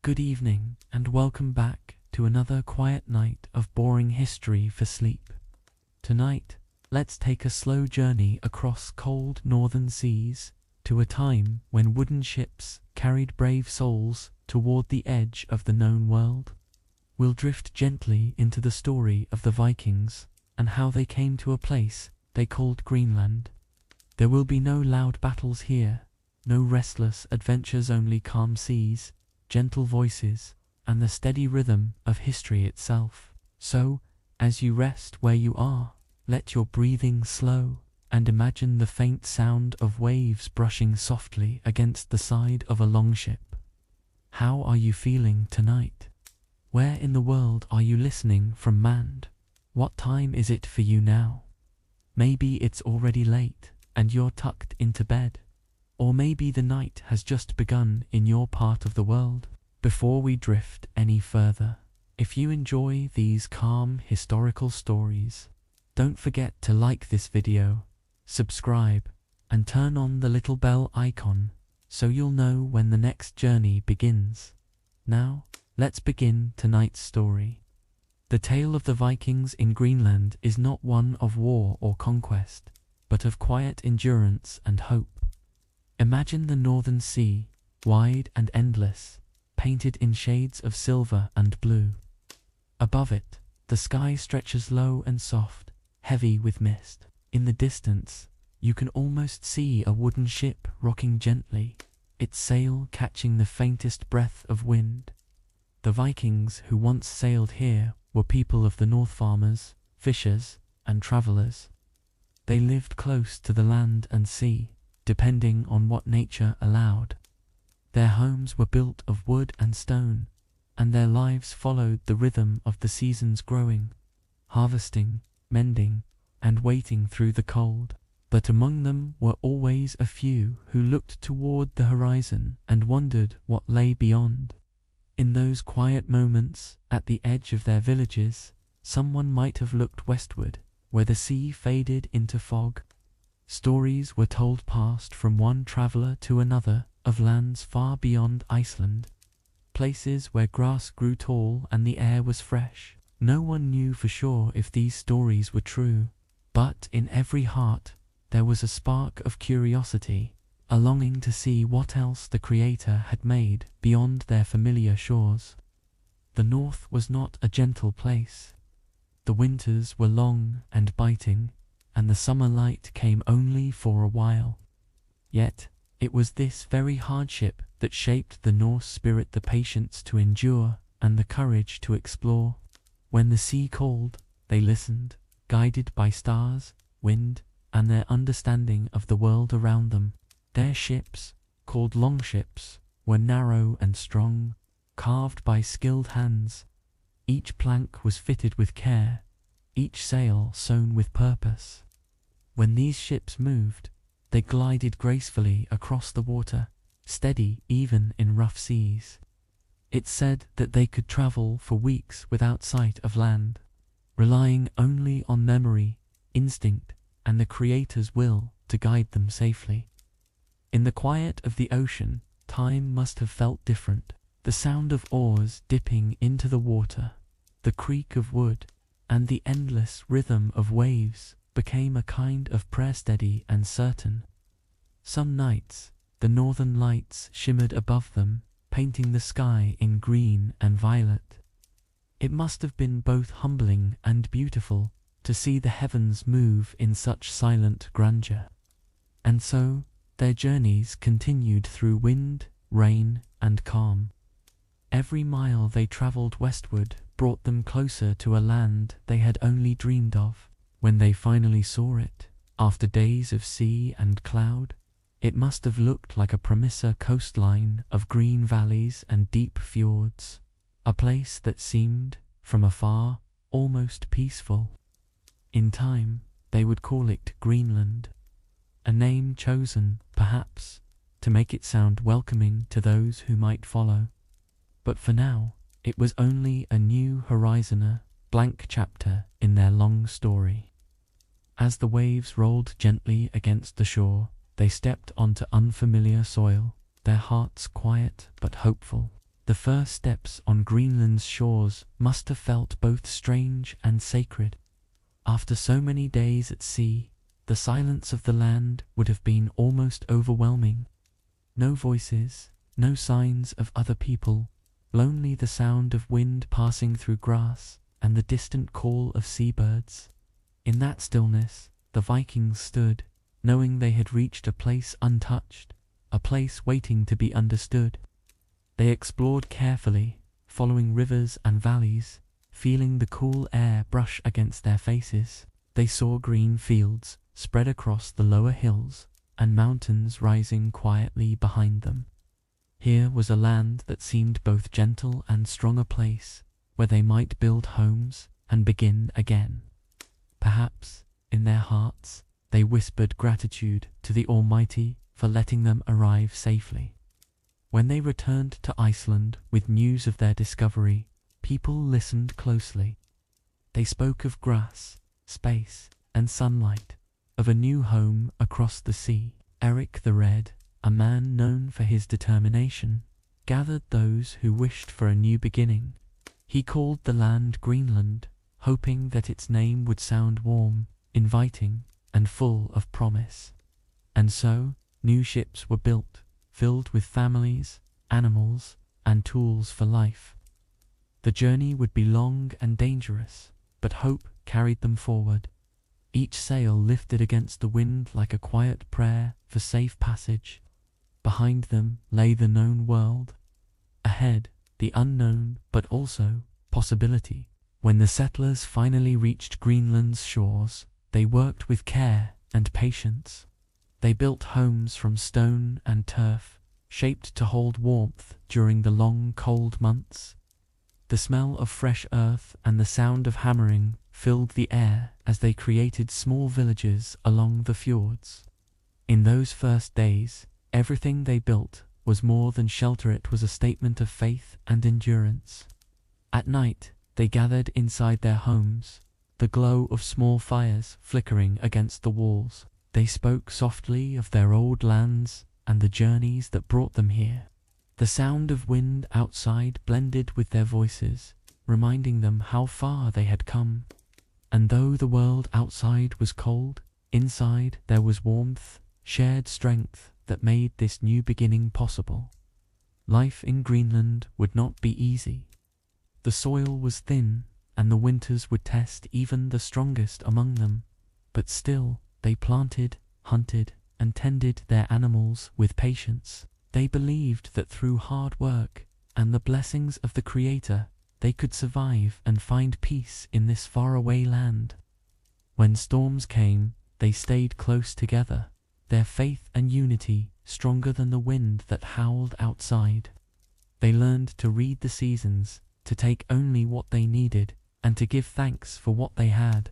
Good evening, and welcome back to another quiet night of boring history for sleep. Tonight, let's take a slow journey across cold northern seas to a time when wooden ships carried brave souls toward the edge of the known world. We'll drift gently into the story of the Vikings and how they came to a place they called Greenland. There will be no loud battles here, no restless adventures, only calm seas, gentle voices, and the steady rhythm of history itself. So, as you rest where you are, let your breathing slow, and imagine the faint sound of waves brushing softly against the side of a longship. How are you feeling tonight? Where in the world are you listening from, Mand? What time is it for you now? Maybe it's already late, and you're tucked into bed. Or maybe the night has just begun in your part of the world. Before we drift any further, if you enjoy these calm historical stories, don't forget to like this video, subscribe, and turn on the little bell icon so you'll know when the next journey begins. Now, let's begin tonight's story. The tale of the Vikings in Greenland is not one of war or conquest, but of quiet endurance and hope. Imagine the northern sea, wide and endless, painted in shades of silver and blue. Above it, the sky stretches low and soft, heavy with mist. In the distance, you can almost see a wooden ship rocking gently, its sail catching the faintest breath of wind. The Vikings who once sailed here were people of the north, farmers, fishers, and travelers. They lived close to the land and sea, depending on what nature allowed. Their homes were built of wood and stone, and their lives followed the rhythm of the seasons, growing, harvesting, mending, and waiting through the cold. But among them were always a few who looked toward the horizon and wondered what lay beyond. In those quiet moments, at the edge of their villages, someone might have looked westward, where the sea faded into fog. Stories were told passed from one traveler to another of lands far beyond Iceland, places where grass grew tall and the air was fresh. No one knew for sure if these stories were true, but in every heart there was a spark of curiosity, a longing to see what else the Creator had made beyond their familiar shores. The North was not a gentle place. The winters were long and biting, and the summer light came only for a while. Yet, it was this very hardship that shaped the Norse spirit, the patience to endure and the courage to explore. When the sea called, they listened, guided by stars, wind, and their understanding of the world around them. Their ships, called longships, were narrow and strong, carved by skilled hands. Each plank was fitted with care, each sail sewn with purpose. When these ships moved, they glided gracefully across the water, steady even in rough seas. It's said that they could travel for weeks without sight of land, relying only on memory, instinct, and the Creator's will to guide them safely. In the quiet of the ocean, time must have felt different. The sound of oars dipping into the water, the creak of wood, and the endless rhythm of waves became a kind of prayer, steady and certain. Some nights, the northern lights shimmered above them, painting the sky in green and violet. It must have been both humbling and beautiful to see the heavens move in such silent grandeur. And so, their journeys continued through wind, rain, and calm. Every mile they traveled westward brought them closer to a land they had only dreamed of. When they finally saw it, after days of sea and cloud, it must have looked like a promisor coastline of green valleys and deep fjords, a place that seemed, from afar, almost peaceful. In time, they would call it Greenland, a name chosen, perhaps, to make it sound welcoming to those who might follow. But for now, it was only a new horizon, a blank chapter in their long story. As the waves rolled gently against the shore, they stepped onto unfamiliar soil, their hearts quiet but hopeful. The first steps on Greenland's shores must have felt both strange and sacred. After so many days at sea, the silence of the land would have been almost overwhelming. No voices, no signs of other people, only the sound of wind passing through grass and the distant call of seabirds. In that stillness, the Vikings stood, knowing they had reached a place untouched, a place waiting to be understood. They explored carefully, following rivers and valleys, feeling the cool air brush against their faces. They saw green fields spread across the lower hills and mountains rising quietly behind them. Here was a land that seemed both gentle and strong, a place where they might build homes and begin again. Perhaps, in their hearts, they whispered gratitude to the Almighty for letting them arrive safely. When they returned to Iceland with news of their discovery, people listened closely. They spoke of grass, space, and sunlight, of a new home across the sea. Erik the Red, a man known for his determination, gathered those who wished for a new beginning. He called the land Greenland, hoping that its name would sound warm, inviting, and full of promise. And so, new ships were built, filled with families, animals, and tools for life. The journey would be long and dangerous, but hope carried them forward. Each sail lifted against the wind like a quiet prayer for safe passage. Behind them lay the known world. Ahead, the unknown, but also possibility. When the settlers finally reached Greenland's shores, they worked with care and patience. They built homes from stone and turf, shaped to hold warmth during the long, cold months. The smell of fresh earth and the sound of hammering filled the air as they created small villages along the fjords. In those first days, everything they built was more than shelter. It was a statement of faith and endurance. At night, they gathered inside their homes, the glow of small fires flickering against the walls. They spoke softly of their old lands and the journeys that brought them here. The sound of wind outside blended with their voices, reminding them how far they had come. And though the world outside was cold, inside there was warmth, shared strength that made this new beginning possible. Life in Greenland would not be easy. The soil was thin, and the winters would test even the strongest among them, but still, they planted, hunted, and tended their animals with patience. They believed that through hard work and the blessings of the Creator, they could survive and find peace in this faraway land. When storms came, they stayed close together, their faith and unity stronger than the wind that howled outside. They learned to read the seasons, to take only what they needed, and to give thanks for what they had.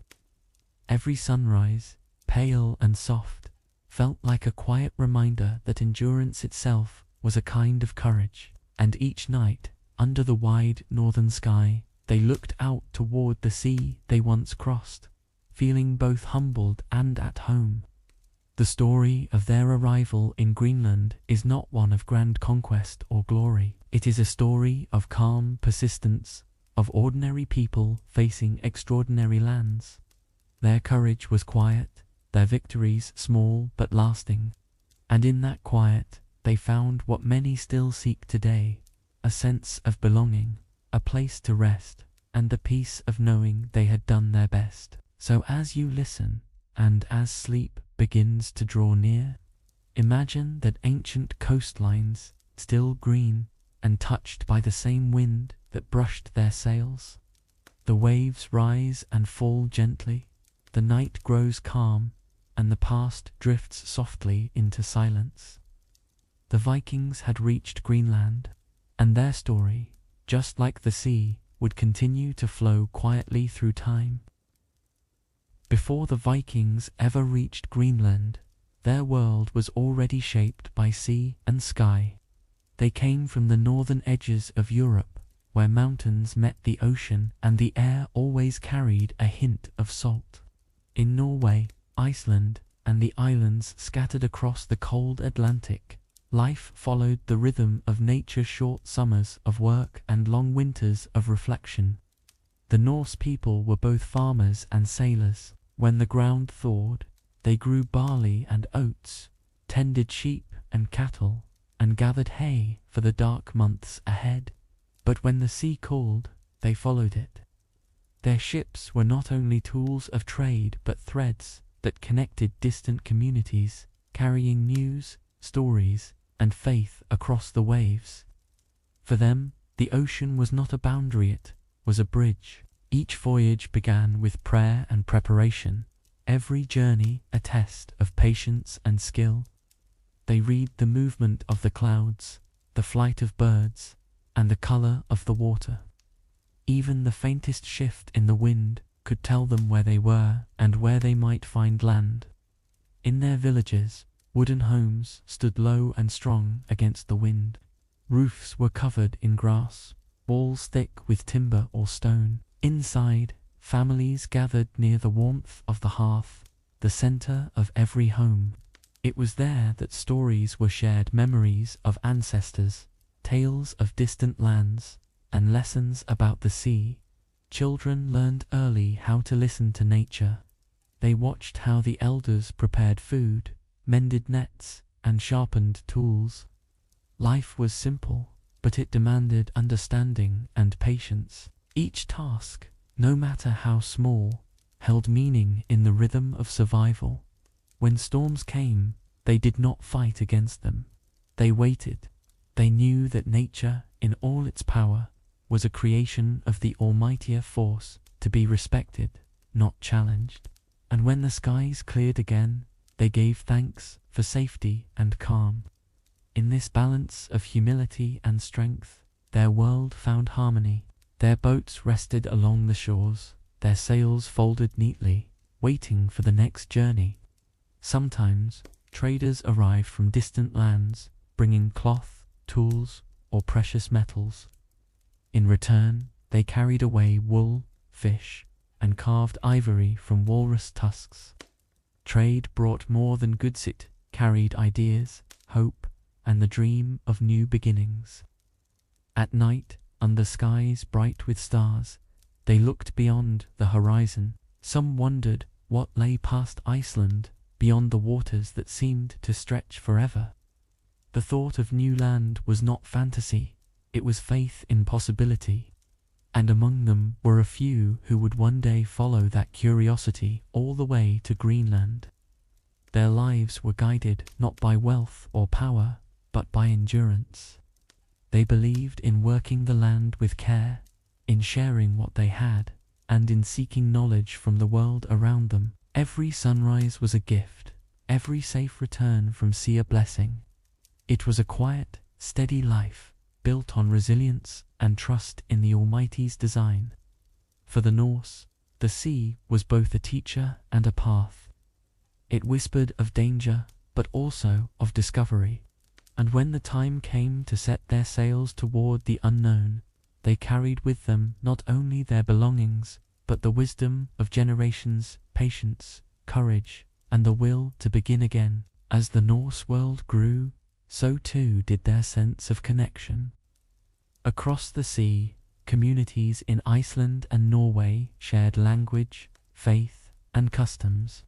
Every sunrise, pale and soft, felt like a quiet reminder that endurance itself was a kind of courage. And each night, under the wide northern sky, they looked out toward the sea they once crossed, feeling both humbled and at home. The story of their arrival in Greenland is not one of grand conquest or glory. It is a story of calm persistence, of ordinary people facing extraordinary lands. Their courage was quiet, their victories small but lasting. And in that quiet, they found what many still seek today, a sense of belonging, a place to rest, and the peace of knowing they had done their best. So as you listen, and as sleep begins to draw near, imagine that ancient coastlines, still green and touched by the same wind that brushed their sails. The waves rise and fall gently, the night grows calm, and the past drifts softly into silence. The Vikings had reached Greenland, and their story, just like the sea, would continue to flow quietly through time. Before the Vikings ever reached Greenland, their world was already shaped by sea and sky. They came from the northern edges of Europe, where mountains met the ocean and the air always carried a hint of salt. In Norway, Iceland, and the islands scattered across the cold Atlantic, Life followed the rhythm of nature's short summers of work and long winters of reflection. The Norse people were both farmers and sailors. When the ground thawed, they grew barley and oats, tended sheep and cattle, and gathered hay for the dark months ahead. But when the sea called, they followed it. Their ships were not only tools of trade but threads that connected distant communities, carrying news, stories, and faith across the waves. For them, the ocean was not a boundary, it was a bridge. Each voyage began with prayer and preparation, every journey a test of patience and skill. They read the movement of the clouds, the flight of birds, and the color of the water. Even the faintest shift in the wind could tell them where they were and where they might find land. In their villages, wooden homes stood low and strong against the wind. Roofs were covered in grass, walls thick with timber or stone. Inside, families gathered near the warmth of the hearth, the center of every home. It was there that stories were shared, memories of ancestors, tales of distant lands, and lessons about the sea. Children learned early how to listen to nature. They watched how the elders prepared food, mended nets, and sharpened tools. Life was simple, but it demanded understanding and patience. Each task, no matter how small, held meaning in the rhythm of survival. When storms came, they did not fight against them. They waited. They knew that nature, in all its power, was a creation of the almightier force, to be respected, not challenged. And when the skies cleared again, they gave thanks for safety and calm. In this balance of humility and strength, their world found harmony. Their boats rested along the shores, their sails folded neatly, waiting for the next journey. Sometimes, traders arrived from distant lands, bringing cloth, tools, or precious metals. In return, they carried away wool, fish, and carved ivory from walrus tusks. Trade brought more than goods, it carried ideas, hope, and the dream of new beginnings. At night, under skies bright with stars, they looked beyond the horizon. Some wondered what lay past Iceland, beyond the waters that seemed to stretch forever. The thought of new land was not fantasy, it was faith in possibility. And among them were a few who would one day follow that curiosity all the way to Greenland. Their lives were guided not by wealth or power, but by endurance. They believed in working the land with care, in sharing what they had, and in seeking knowledge from the world around them. Every sunrise was a gift, every safe return from sea a blessing. It was a quiet, steady life, built on resilience and trust in the Almighty's design. For the Norse, the sea was both a teacher and a path. It whispered of danger, but also of discovery. And when the time came to set their sails toward the unknown, they carried with them not only their belongings, but the wisdom of generations, patience, courage, and the will to begin again. As the Norse world grew, so too did their sense of connection. Across the sea, communities in Iceland and Norway shared language, faith, and customs.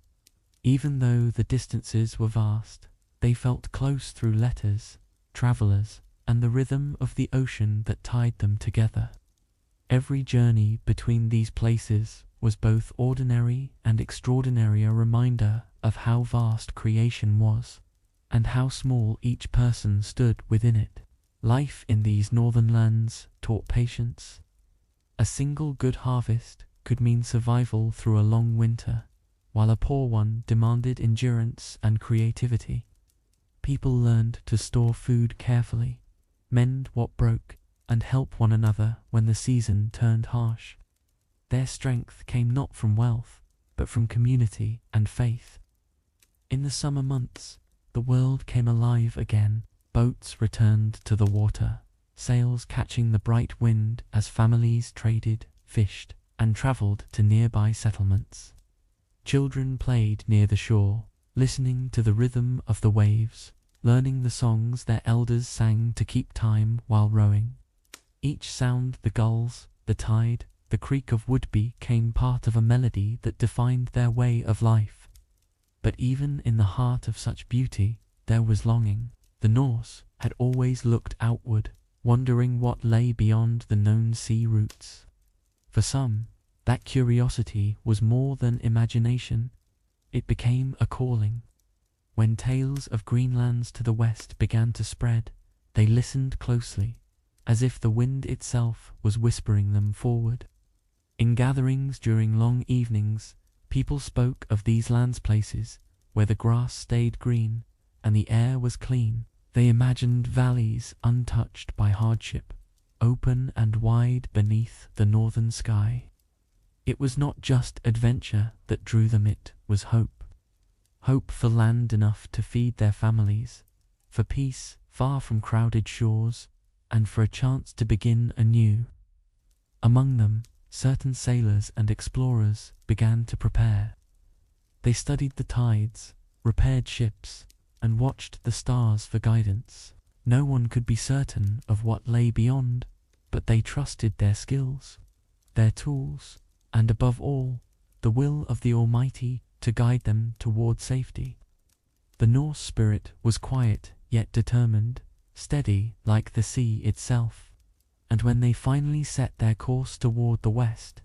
Even though the distances were vast, they felt close through letters, travelers, and the rhythm of the ocean that tied them together. Every journey between these places was both ordinary and extraordinary, a reminder of how vast creation was, and how small each person stood within it. Life in these northern lands taught patience. A single good harvest could mean survival through a long winter, while a poor one demanded endurance and creativity. People learned to store food carefully, mend what broke, and help one another when the season turned harsh. Their strength came not from wealth, but from community and faith. In the summer months, the world came alive again. Boats returned to the water, sails catching the bright wind as families traded, fished, and traveled to nearby settlements. Children played near the shore, listening to the rhythm of the waves, learning the songs their elders sang to keep time while rowing. Each sound, the gulls, the tide, the creak of wood became part of a melody that defined their way of life. But even in the heart of such beauty, there was longing. The Norse had always looked outward, wondering what lay beyond the known sea routes. For some, that curiosity was more than imagination. It became a calling. When tales of Greenlands to the west began to spread, they listened closely, as if the wind itself was whispering them forward. In gatherings during long evenings, people spoke of these lands, places where the grass stayed green and the air was clean. They imagined valleys untouched by hardship, open and wide beneath the northern sky. It was not just adventure that drew them, it was hope. Hope for land enough to feed their families, for peace far from crowded shores, and for a chance to begin anew. Among them, certain sailors and explorers began to prepare. They studied the tides, repaired ships, and watched the stars for guidance. No one could be certain of what lay beyond, but they trusted their skills, their tools, and above all, the will of the Almighty to guide them toward safety. The Norse spirit was quiet yet determined, steady like the sea itself, and when they finally set their course toward the west,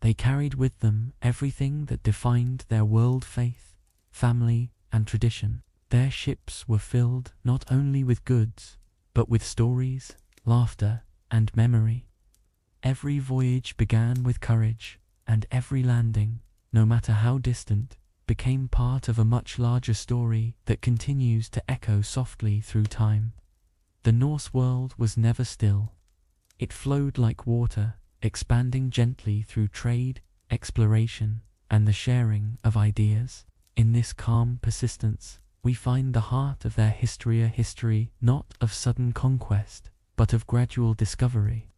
they carried with them everything that defined their world: faith, family, and tradition. Their ships were filled not only with goods, but with stories, laughter, and memory. Every voyage began with courage, and every landing, no matter how distant, became part of a much larger story that continues to echo softly through time. The Norse world was never still. It flowed like water, expanding gently through trade, exploration, and the sharing of ideas. In this calm persistence, we find the heart of their history, a history not of sudden conquest, but of gradual discovery.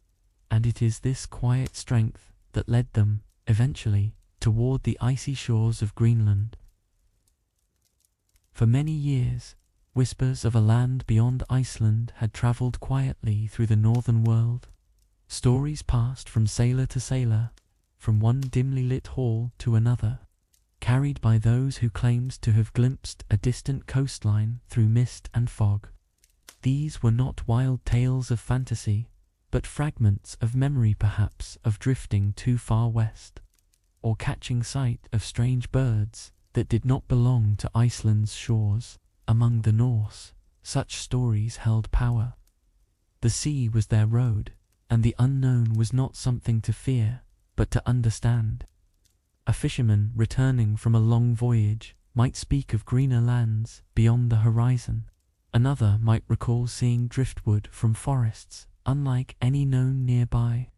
And it is this quiet strength that led them, eventually, toward the icy shores of Greenland. For many years, whispers of a land beyond Iceland had traveled quietly through the northern world. Stories passed from sailor to sailor, from one dimly lit hall to another, carried by those who claimed to have glimpsed a distant coastline through mist and fog. These were not wild tales of fantasy, but fragments of memory, perhaps of drifting too far west, or catching sight of strange birds that did not belong to Iceland's shores. Among the Norse, such stories held power. The sea was their road, and the unknown was not something to fear, but to understand. A fisherman returning from a long voyage might speak of greener lands beyond the horizon. Another might recall seeing driftwood from forests unlike any known nearby.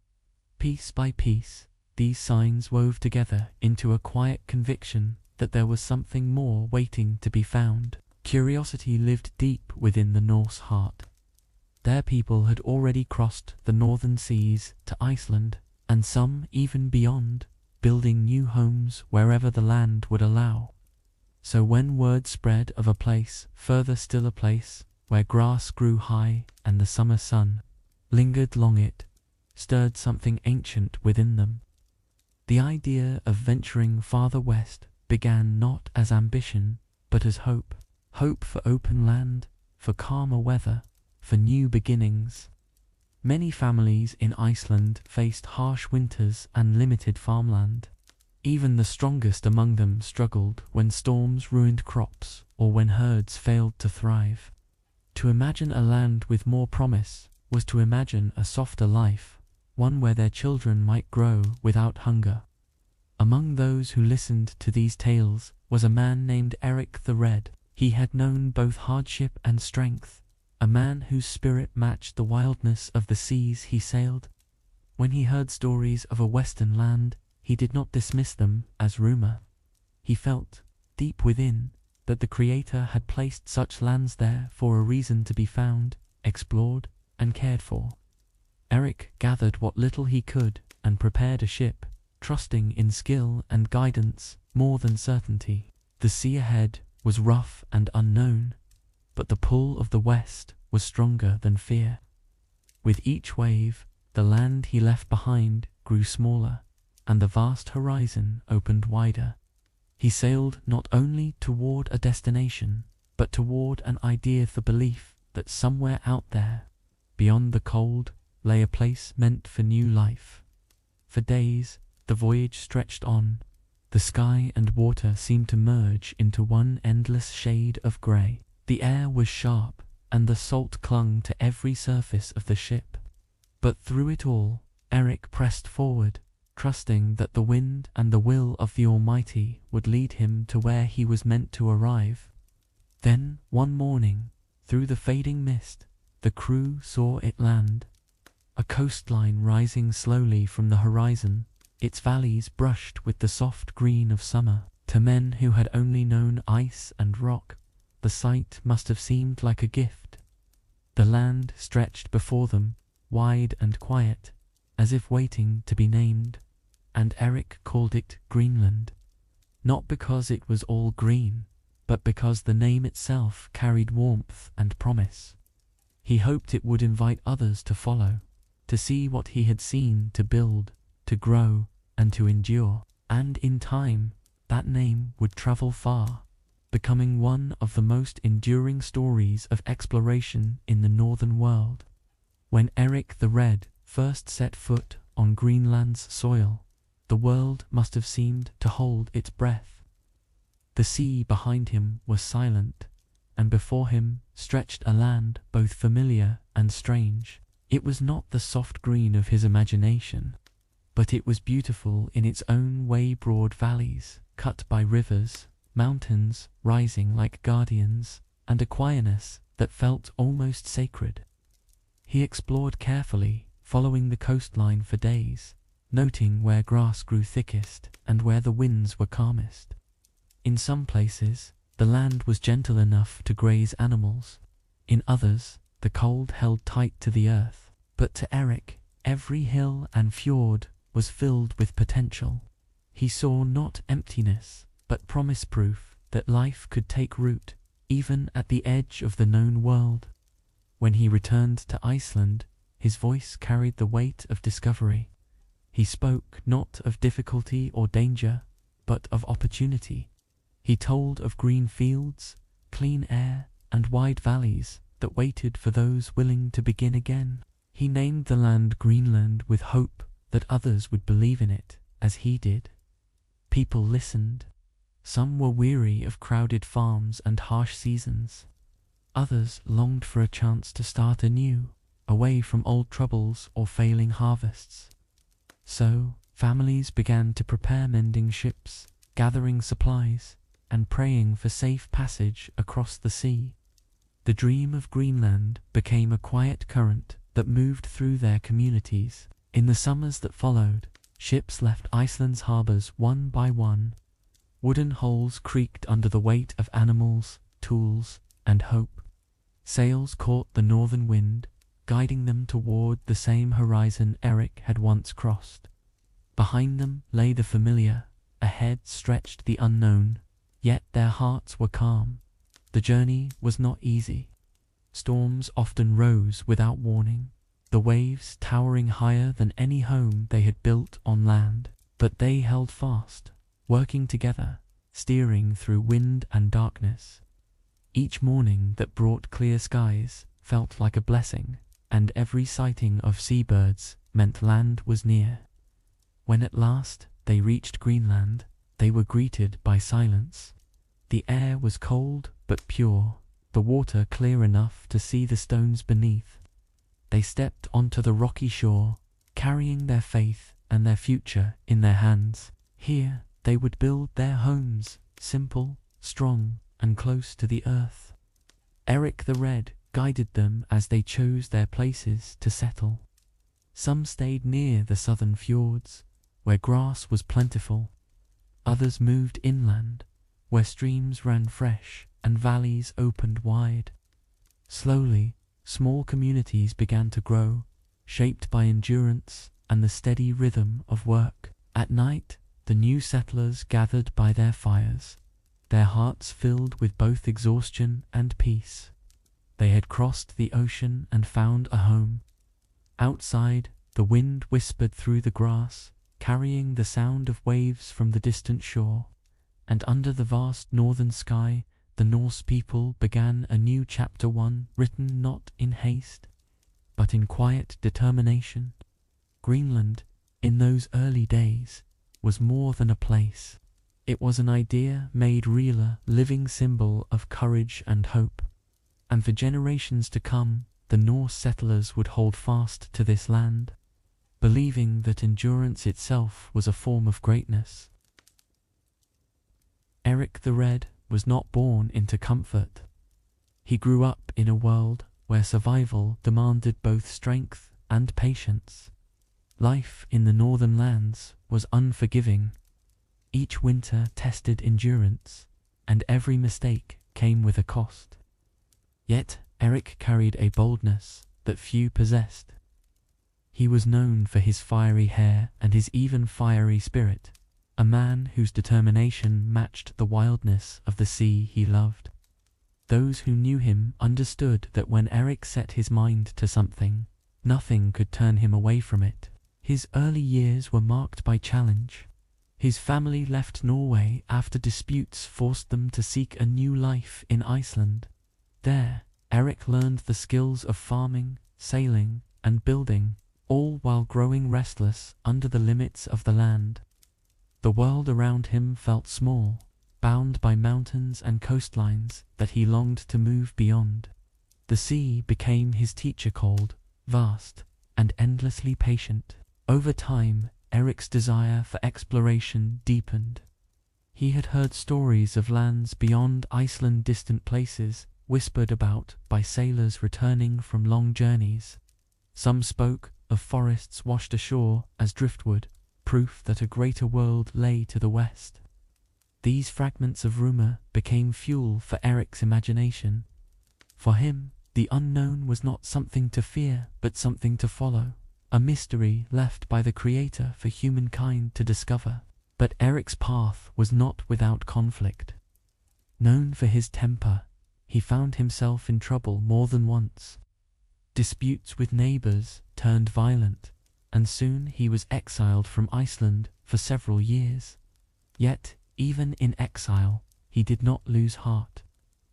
Piece by piece, these signs wove together into a quiet conviction that there was something more waiting to be found. Curiosity lived deep within the Norse heart. Their people had already crossed the northern seas to Iceland, and some even beyond, building new homes wherever the land would allow. So when word spread of a place, further still a place, where grass grew high and the summer sun lingered long, it stirred something ancient within them. The idea of venturing farther west began not as ambition, but as hope. Hope for open land, for calmer weather, for new beginnings. Many families in Iceland faced harsh winters and limited farmland. Even the strongest among them struggled when storms ruined crops or when herds failed to thrive. To imagine a land with more promise was to imagine a softer life, one where their children might grow without hunger. Among those who listened to these tales was a man named Erik the Red. He had known both hardship and strength, a man whose spirit matched the wildness of the seas he sailed. When he heard stories of a western land, he did not dismiss them as rumor. He felt, deep within, that the Creator had placed such lands there for a reason, to be found, explored, and cared for. Erik gathered what little he could and prepared a ship, trusting in skill and guidance more than certainty. The sea ahead was rough and unknown, but the pull of the west was stronger than fear. With each wave, the land he left behind grew smaller, and the vast horizon opened wider. He sailed not only toward a destination, but toward an idea, the belief that somewhere out there, beyond the cold, lay a place meant for new life. For days, the voyage stretched on. The sky and water seemed to merge into one endless shade of grey. The air was sharp, and the salt clung to every surface of the ship. But through it all, Erik pressed forward, trusting that the wind and the will of the Almighty would lead him to where he was meant to arrive. Then, one morning, through the fading mist, the crew saw it land. A coastline rising slowly from the horizon, its valleys brushed with the soft green of summer. To men who had only known ice and rock, the sight must have seemed like a gift. The land stretched before them, wide and quiet, as if waiting to be named, and Erik called it Greenland. Not because it was all green, but because the name itself carried warmth and promise. He hoped it would invite others to follow, to see what he had seen, to build, to grow, and to endure. And in time, that name would travel far, becoming one of the most enduring stories of exploration in the Northern World. When Erik the Red first set foot on Greenland's soil, the world must have seemed to hold its breath. The sea behind him was silent, and before him stretched a land both familiar and strange. It was not the soft green of his imagination, but it was beautiful in its own way. Broad valleys, cut by rivers, mountains rising like guardians, and a quietness that felt almost sacred. He explored carefully, following the coastline for days, noting where grass grew thickest and where the winds were calmest. In some places, the land was gentle enough to graze animals. In others, the cold held tight to the earth. But to Erik, every hill and fjord was filled with potential. He saw not emptiness, but promise, proof that life could take root, even at the edge of the known world. When he returned to Iceland, his voice carried the weight of discovery. He spoke not of difficulty or danger, but of opportunity. He told of green fields, clean air, and wide valleys that waited for those willing to begin again. He named the land Greenland with hope that others would believe in it as he did. People listened. Some were weary of crowded farms and harsh seasons. Others longed for a chance to start anew, away from old troubles or failing harvests. So, families began to prepare mending ships, gathering supplies, and praying for safe passage across the sea. The dream of Greenland became a quiet current that moved through their communities. In the summers that followed, ships left Iceland's harbors one by one. Wooden hulls creaked under the weight of animals, tools, and hope. Sails caught the northern wind, guiding them toward the same horizon Erik had once crossed. Behind them lay the familiar, ahead stretched the unknown, yet their hearts were calm. The journey was not easy. Storms often rose without warning, the waves towering higher than any home they had built on land. But they held fast, working together, steering through wind and darkness. Each morning that brought clear skies felt like a blessing, and every sighting of seabirds meant land was near. When at last they reached Greenland, they were greeted by silence. The air was cold but pure, the water clear enough to see the stones beneath. They stepped onto the rocky shore, carrying their faith and their future in their hands. Here they would build their homes, simple, strong, and close to the earth. Erik the Red guided them as they chose their places to settle. Some stayed near the southern fjords, where grass was plentiful. Others moved inland, where streams ran fresh and valleys opened wide. Slowly, small communities began to grow, shaped by endurance and the steady rhythm of work. At night, the new settlers gathered by their fires, their hearts filled with both exhaustion and peace. They had crossed the ocean and found a home. Outside, the wind whispered through the grass, carrying the sound of waves from the distant shore. And under the vast northern sky, the Norse people began a new chapter, one written not in haste, but in quiet determination. Greenland, in those early days, was more than a place. It was an idea made real, a living symbol of courage and hope. And for generations to come, the Norse settlers would hold fast to this land, believing that endurance itself was a form of greatness. Erik the Red was not born into comfort. He grew up in a world where survival demanded both strength and patience. Life in the northern lands was unforgiving. Each winter tested endurance, and every mistake came with a cost. Yet Erik carried a boldness that few possessed. He was known for his fiery hair and his even fiery spirit, a man whose determination matched the wildness of the sea he loved. Those who knew him understood that when Erik set his mind to something, nothing could turn him away from it. His early years were marked by challenge. His family left Norway after disputes forced them to seek a new life in Iceland. There, Erik learned the skills of farming, sailing, and building, all while growing restless under the limits of the land. The world around him felt small, bound by mountains and coastlines that he longed to move beyond. The sea became his teacher, cold, vast, and endlessly patient. Over time, Erik's desire for exploration deepened. He had heard stories of lands beyond Iceland, distant places whispered about by sailors returning from long journeys. Some spoke of forests washed ashore as driftwood, proof that a greater world lay to the west. These fragments of rumor became fuel for Erik's imagination. For him, the unknown was not something to fear, but something to follow, a mystery left by the Creator for humankind to discover. But Erik's path was not without conflict. Known for his temper, he found himself in trouble more than once. Disputes with neighbors turned violent, and soon he was exiled from Iceland for several years. Yet, even in exile, he did not lose heart.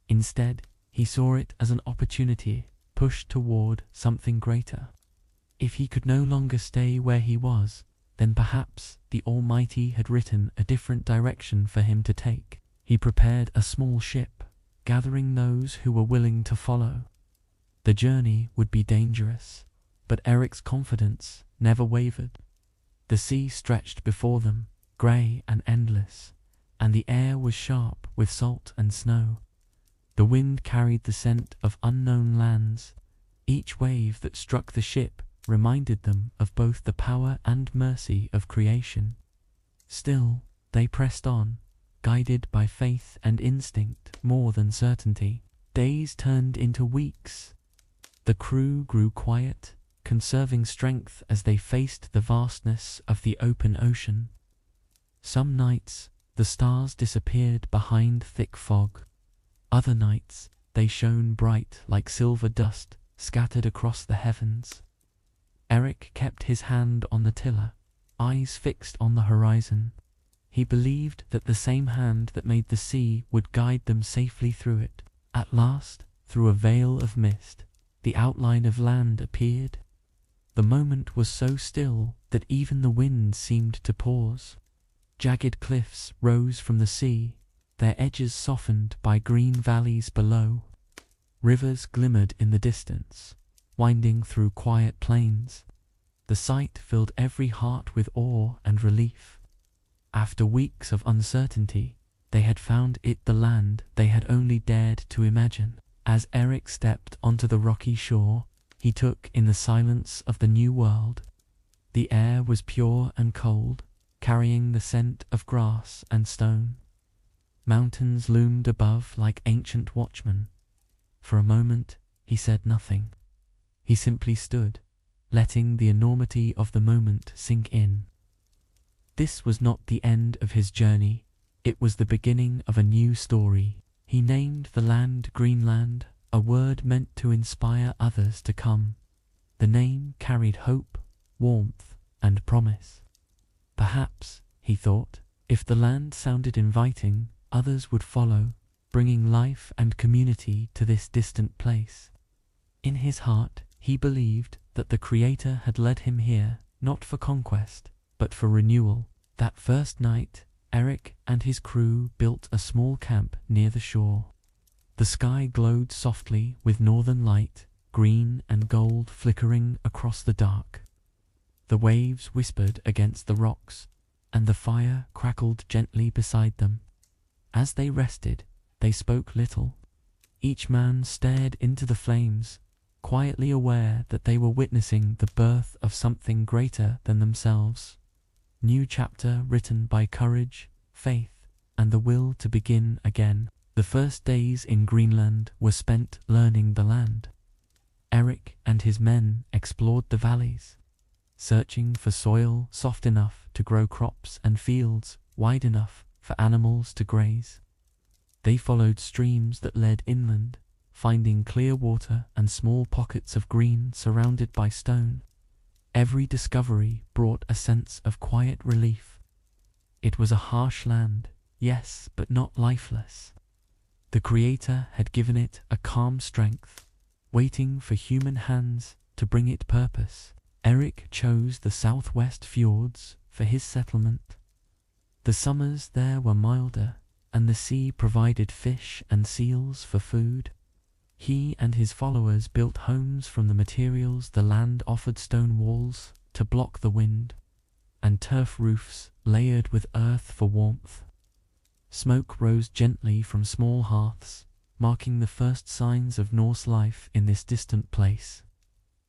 Instead, he saw it as an opportunity, pushed toward something greater. If he could no longer stay where he was, then perhaps the Almighty had written a different direction for him to take. He prepared a small ship, gathering those who were willing to follow. The journey would be dangerous, but Erik's confidence never wavered. The sea stretched before them, grey and endless, and the air was sharp with salt and snow. The wind carried the scent of unknown lands. Each wave that struck the ship reminded them of both the power and mercy of creation. Still, they pressed on, guided by faith and instinct more than certainty. Days turned into weeks. The crew grew quiet, conserving strength as they faced the vastness of the open ocean. Some nights, the stars disappeared behind thick fog. Other nights, they shone bright like silver dust scattered across the heavens. Erik kept his hand on the tiller, eyes fixed on the horizon. He believed that the same hand that made the sea would guide them safely through it. At last, through a veil of mist, the outline of land appeared. The moment was so still that even the wind seemed to pause. Jagged cliffs rose from the sea, their edges softened by green valleys below. Rivers glimmered in the distance, winding through quiet plains. The sight filled every heart with awe and relief. After weeks of uncertainty, they had found it the land they had only dared to imagine. As Erik stepped onto the rocky shore, he took in the silence of the new world. The air was pure and cold, carrying the scent of grass and stone. Mountains loomed above like ancient watchmen. For a moment, he said nothing. He simply stood, letting the enormity of the moment sink in. This was not the end of his journey, it was the beginning of a new story. He named the land Greenland, a word meant to inspire others to come. The name carried hope, warmth, and promise. Perhaps, he thought, if the land sounded inviting, others would follow, bringing life and community to this distant place. In his heart, he believed that the Creator had led him here, not for conquest, but for renewal. That first night, Erik and his crew built a small camp near the shore. The sky glowed softly with northern light, green and gold flickering across the dark. The waves whispered against the rocks, and the fire crackled gently beside them. As they rested, they spoke little. Each man stared into the flames, quietly aware that they were witnessing the birth of something greater than themselves. New chapter written by courage, faith, and the will to begin again. The first days in Greenland were spent learning the land. Erik and his men explored the valleys, searching for soil soft enough to grow crops and fields wide enough for animals to graze. They followed streams that led inland, finding clear water and small pockets of green surrounded by stone. Every discovery brought a sense of quiet relief. It was a harsh land, yes, but not lifeless. The Creator had given it a calm strength, waiting for human hands to bring it purpose. Erik chose the southwest fjords for his settlement. The summers there were milder, and the sea provided fish and seals for food. He and his followers built homes from the materials the land offered: stone walls to block the wind, and turf roofs layered with earth for warmth. Smoke rose gently from small hearths, marking the first signs of Norse life in this distant place.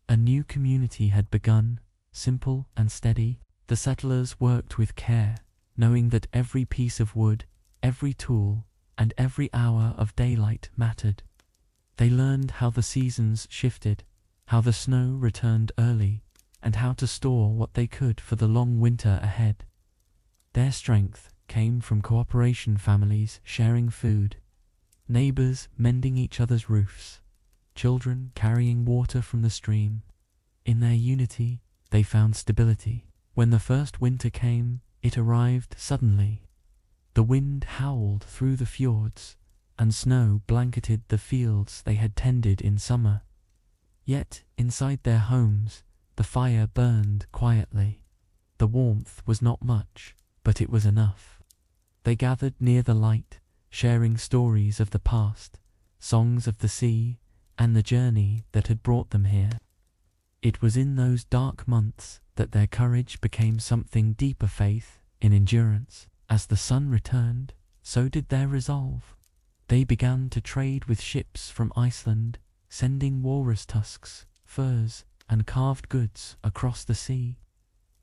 A new community had begun, simple and steady. The settlers worked with care, knowing that every piece of wood, every tool, and every hour of daylight mattered. They learned how the seasons shifted, how the snow returned early, and how to store what they could for the long winter ahead. Their strength came from cooperation, families sharing food, neighbors mending each other's roofs, children carrying water from the stream. In their unity, they found stability. When the first winter came, it arrived suddenly. The wind howled through the fjords, and snow blanketed the fields they had tended in summer. Yet, inside their homes, the fire burned quietly. The warmth was not much, but it was enough. They gathered near the light, sharing stories of the past, songs of the sea, and the journey that had brought them here. It was in those dark months that their courage became something deeper: faith in endurance. As the sun returned, so did their resolve. They began to trade with ships from Iceland, sending walrus tusks, furs, and carved goods across the sea.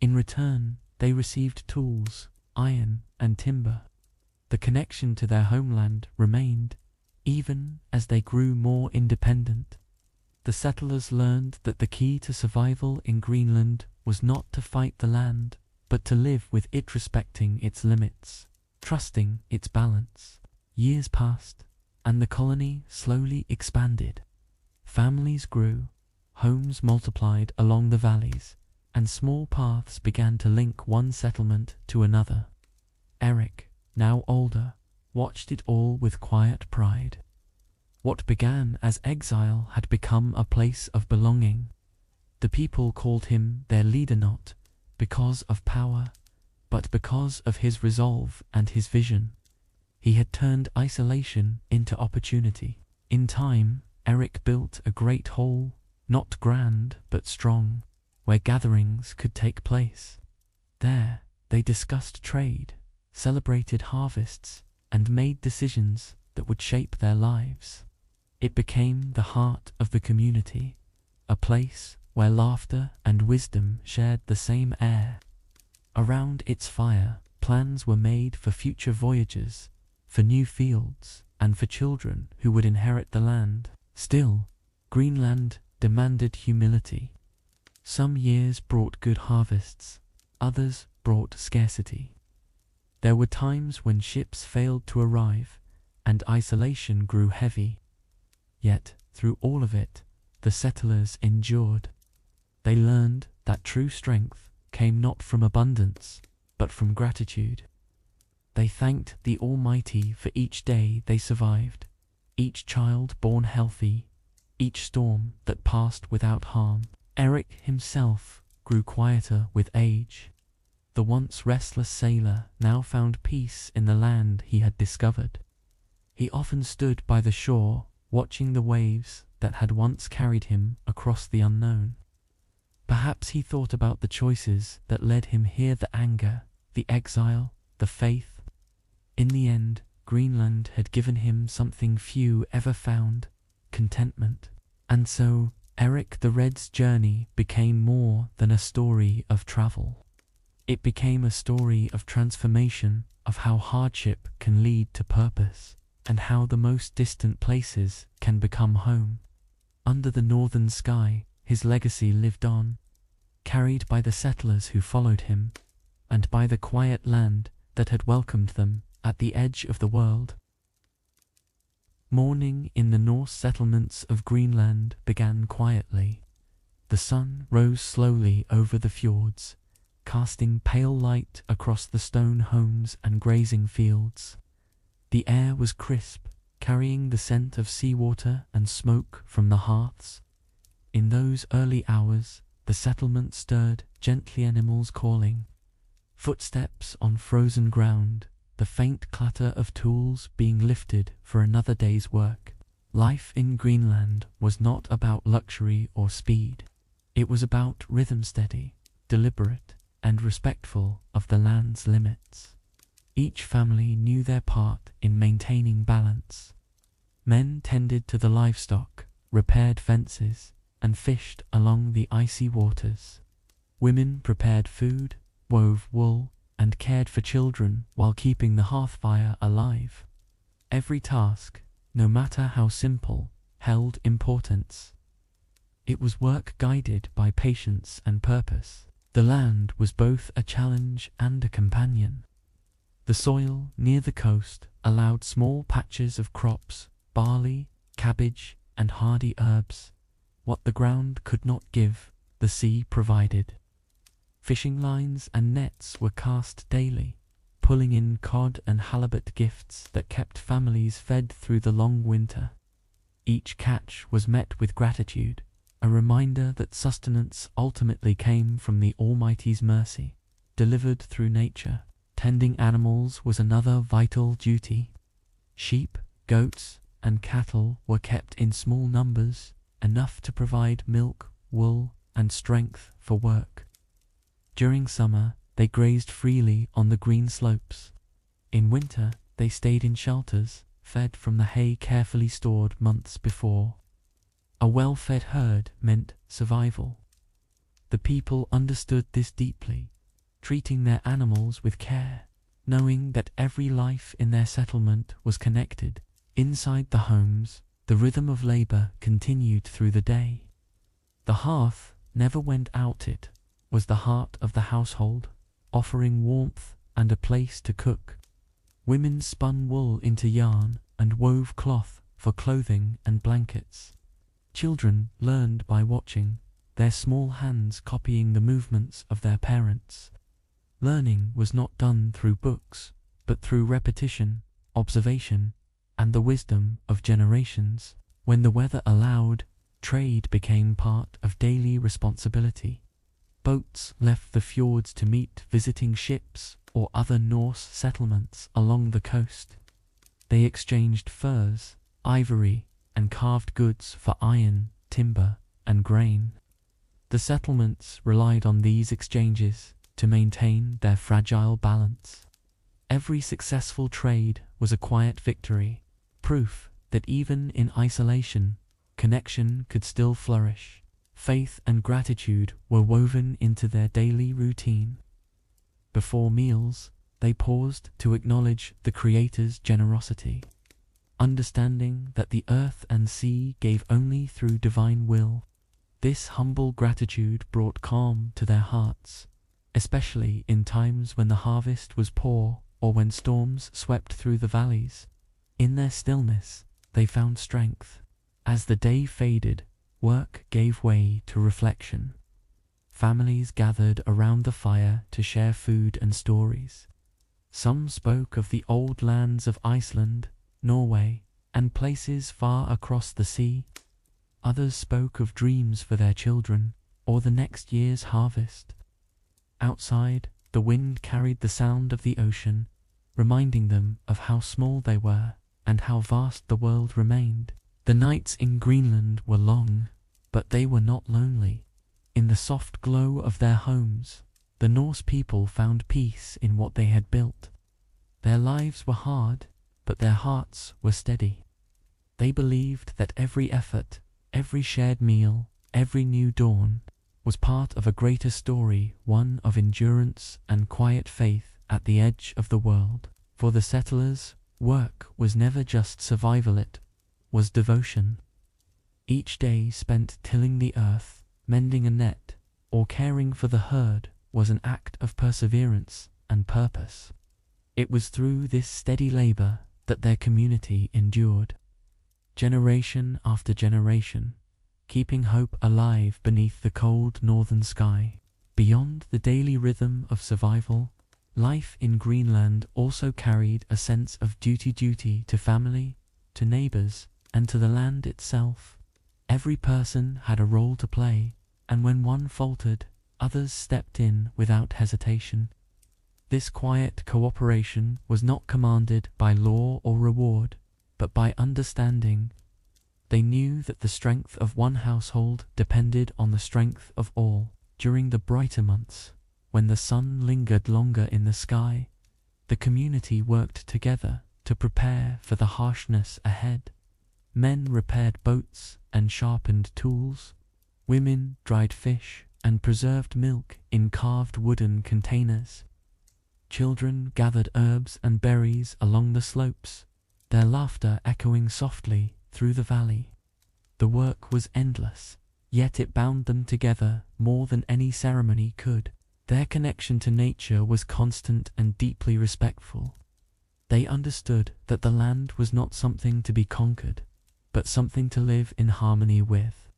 In return, they received tools, iron, and timber. The connection to their homeland remained, even as they grew more independent. The settlers learned that the key to survival in Greenland was not to fight the land, but to live with it, respecting its limits, trusting its balance. Years passed, and the colony slowly expanded. Families grew, homes multiplied along the valleys, and small paths began to link one settlement to another. Erik, now older, watched it all with quiet pride. What began as exile had become a place of belonging. The people called him their leader, not because of power, but because of his resolve and his vision. He had turned isolation into opportunity. In time, Erik built a great hall, not grand but strong, where gatherings could take place. There, they discussed trade, celebrated harvests, and made decisions that would shape their lives. It became the heart of the community, a place where laughter and wisdom shared the same air. Around its fire, plans were made for future voyages, for new fields, and for children who would inherit the land. Still, Greenland demanded humility. Some years brought good harvests, others brought scarcity. There were times when ships failed to arrive, and isolation grew heavy. Yet, through all of it, the settlers endured. They learned that true strength came not from abundance, but from gratitude. They thanked the Almighty for each day they survived, each child born healthy, each storm that passed without harm. Erik himself grew quieter with age. The once restless sailor now found peace in the land he had discovered. He often stood by the shore, watching the waves that had once carried him across the unknown. Perhaps he thought about the choices that led him here, the anger, the exile, the faith. In the end, Greenland had given him something few ever found, contentment. And so, Erik the Red's journey became more than a story of travel. It became a story of transformation, of how hardship can lead to purpose, and how the most distant places can become home. Under the northern sky, his legacy lived on, carried by the settlers who followed him, and by the quiet land that had welcomed them at the edge of the world. Morning in the Norse settlements of Greenland began quietly. The sun rose slowly over the fjords, casting pale light across the stone homes and grazing fields. The air was crisp, carrying the scent of seawater and smoke from the hearths. In those early hours, the settlement stirred, gently, animals calling, footsteps on frozen ground, the faint clatter of tools being lifted for another day's work. Life in Greenland was not about luxury or speed. It was about rhythm, steady, deliberate, and respectful of the land's limits. Each family knew their part in maintaining balance. Men tended to the livestock, repaired fences, and fished along the icy waters. Women prepared food, wove wool, and cared for children while keeping the hearth fire alive. Every task, no matter how simple, held importance. It was work guided by patience and purpose. The land was both a challenge and a companion. The soil near the coast allowed small patches of crops, barley, cabbage, and hardy herbs. What the ground could not give, the sea provided. Fishing lines and nets were cast daily, pulling in cod and halibut, gifts that kept families fed through the long winter. Each catch was met with gratitude, a reminder that sustenance ultimately came from the Almighty's mercy, delivered through nature. Tending animals was another vital duty. Sheep, goats, and cattle were kept in small numbers, enough to provide milk, wool, and strength for work. During summer, they grazed freely on the green slopes. In winter, they stayed in shelters, fed from the hay carefully stored months before. A well-fed herd meant survival. The people understood this deeply, treating their animals with care, knowing that every life in their settlement was connected. Inside the homes, the rhythm of labor continued through the day. The hearth never went out. It was the heart of the household, offering warmth and a place to cook. Women spun wool into yarn and wove cloth for clothing and blankets. Children learned by watching, their small hands copying the movements of their parents. Learning was not done through books, but through repetition, observation, and the wisdom of generations. When the weather allowed, trade became part of daily responsibility. Boats left the fjords to meet visiting ships or other Norse settlements along the coast. They exchanged furs, ivory, and carved goods for iron, timber, and grain. The settlements relied on these exchanges to maintain their fragile balance. Every successful trade was a quiet victory, proof that even in isolation, connection could still flourish. Faith and gratitude were woven into their daily routine. Before meals, they paused to acknowledge the Creator's generosity, understanding that the earth and sea gave only through divine will. This humble gratitude brought calm to their hearts, especially in times when the harvest was poor or when storms swept through the valleys. In their stillness, they found strength. As the day faded, work gave way to reflection. Families gathered around the fire to share food and stories. Some spoke of the old lands of Iceland, Norway, and places far across the sea. Others spoke of dreams for their children, or the next year's harvest. Outside, the wind carried the sound of the ocean, reminding them of how small they were and how vast the world remained. The nights in Greenland were long, but they were not lonely. In the soft glow of their homes, the Norse people found peace in what they had built. Their lives were hard, but their hearts were steady. They believed that every effort, every shared meal, every new dawn was part of a greater story, one of endurance and quiet faith at the edge of the world. For the settlers, work was never just survival, it was devotion. Each day spent tilling the earth, mending a net, or caring for the herd was an act of perseverance and purpose. It was through this steady labor that their community endured, generation after generation, keeping hope alive beneath the cold northern sky. Beyond the daily rhythm of survival, life in Greenland also carried a sense of duty to family, to neighbors, and to the land itself. Every person had a role to play, and when one faltered, others stepped in without hesitation. This quiet cooperation was not commanded by law or reward, but by understanding. They knew that the strength of one household depended on the strength of all. During the brighter months, when the sun lingered longer in the sky, the community worked together to prepare for the harshness ahead. Men repaired boats and sharpened tools. Women dried fish and preserved milk in carved wooden containers. Children gathered herbs and berries along the slopes, their laughter echoing softly through the valley. The work was endless, yet it bound them together more than any ceremony could. Their connection to nature was constant and deeply respectful. They understood that the land was not something to be conquered, but something to live in harmony with.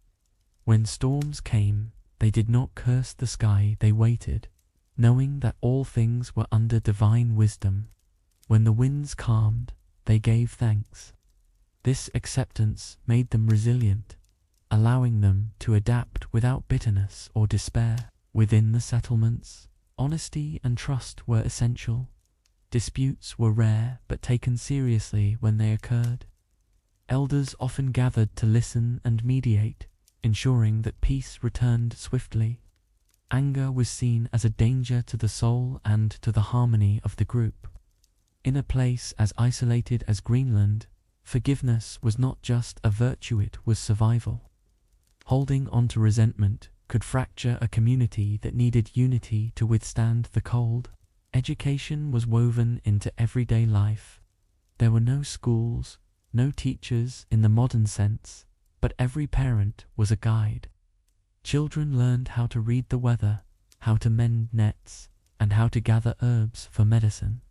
When storms came, they did not curse the sky, they waited, knowing that all things were under divine wisdom. When the winds calmed, they gave thanks. This acceptance made them resilient, allowing them to adapt without bitterness or despair. Within the settlements, honesty and trust were essential. Disputes were rare but taken seriously when they occurred. Elders often gathered to listen and mediate, ensuring that peace returned swiftly. Anger was seen as a danger to the soul and to the harmony of the group. In a place as isolated as Greenland, forgiveness was not just a virtue, it was survival. Holding on to resentment could fracture a community that needed unity to withstand the cold. Education was woven into everyday life. There were no schools, no teachers in the modern sense, but every parent was a guide. Children learned how to read the weather, how to mend nets, and how to gather herbs for medicine.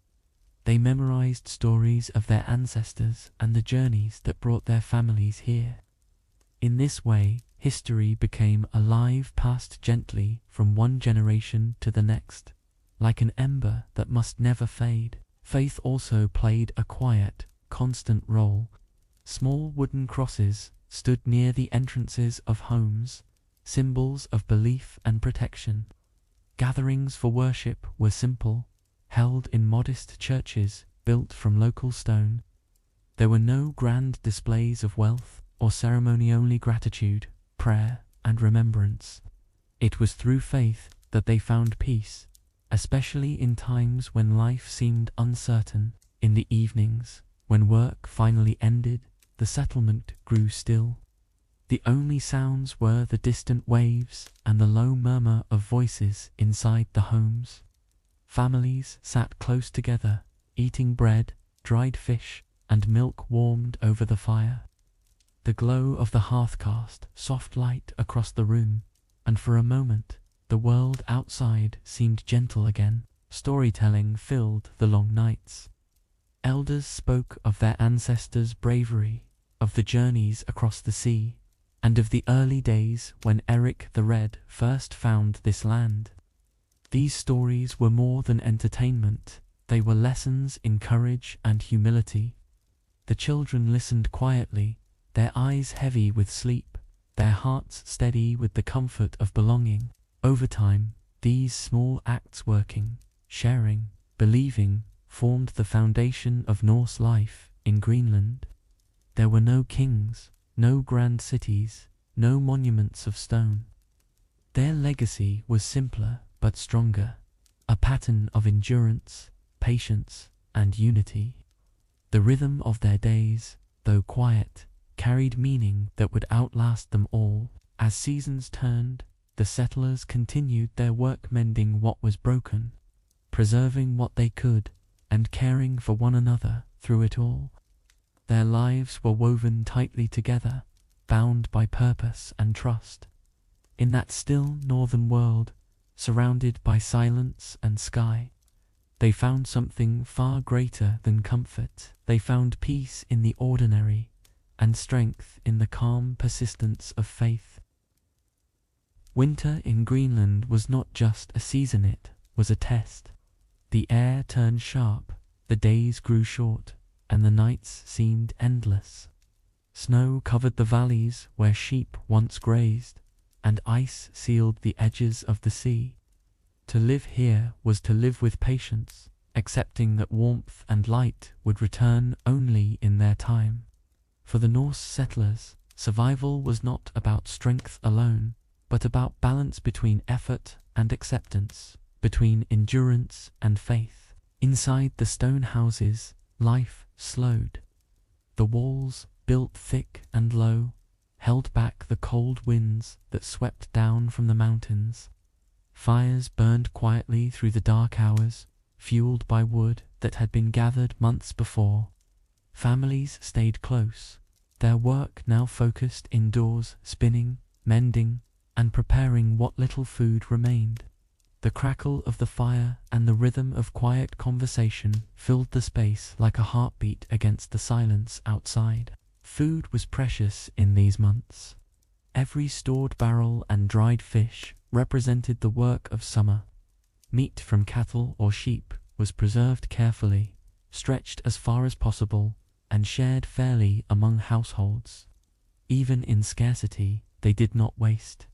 They memorized stories of their ancestors and the journeys that brought their families here. In this way, history became alive, passed gently from one generation to the next, like an ember that must never fade. Faith also played a quiet, constant role. Small wooden crosses stood near the entrances of homes, symbols of belief and protection. Gatherings for worship were simple, held in modest churches built from local stone. There were no grand displays of wealth or ceremony, only gratitude, prayer, and remembrance. It was through faith that they found peace, especially in times when life seemed uncertain. In the evenings, when work finally ended, the settlement grew still. The only sounds were the distant waves and the low murmur of voices inside the homes. Families sat close together, eating bread, dried fish, and milk warmed over the fire. The glow of the hearth cast soft light across the room, and for a moment, the world outside seemed gentle again. Storytelling filled the long nights. Elders spoke of their ancestors' bravery, of the journeys across the sea, and of the early days when Erik the Red first found this land. These stories were more than entertainment, they were lessons in courage and humility. The children listened quietly, their eyes heavy with sleep, their hearts steady with the comfort of belonging. Over time, these small acts, working, sharing, believing, formed the foundation of Norse life in Greenland. There were no kings, no grand cities, no monuments of stone. Their legacy was simpler but stronger, a pattern of endurance, patience, and unity. The rhythm of their days, though quiet, carried meaning that would outlast them all. As seasons turned, the settlers continued their work, mending what was broken, preserving what they could, and caring for one another through it all. Their lives were woven tightly together, bound by purpose and trust. In that still northern world, surrounded by silence and sky, they found something far greater than comfort. They found peace in the ordinary, and strength in the calm persistence of faith. Winter in Greenland was not just a season, it was a test. The air turned sharp, the days grew short, and the nights seemed endless. Snow covered the valleys where sheep once grazed, and ice sealed the edges of the sea. To live here was to live with patience, accepting that warmth and light would return only in their time. For the Norse settlers, survival was not about strength alone, but about balance between effort and acceptance, between endurance and faith. Inside the stone houses, life slowed. The walls, built thick and low, held back the cold winds that swept down from the mountains. Fires burned quietly through the dark hours, fueled by wood that had been gathered months before. Families stayed close, their work now focused indoors, spinning, mending, and preparing what little food remained. The crackle of the fire and the rhythm of quiet conversation filled the space like a heartbeat against the silence outside. Food was precious in these months. Every stored barrel and dried fish represented the work of summer. Meat from cattle or sheep was preserved carefully, stretched as far as possible, and shared fairly among households. Even in scarcity, they did not waste.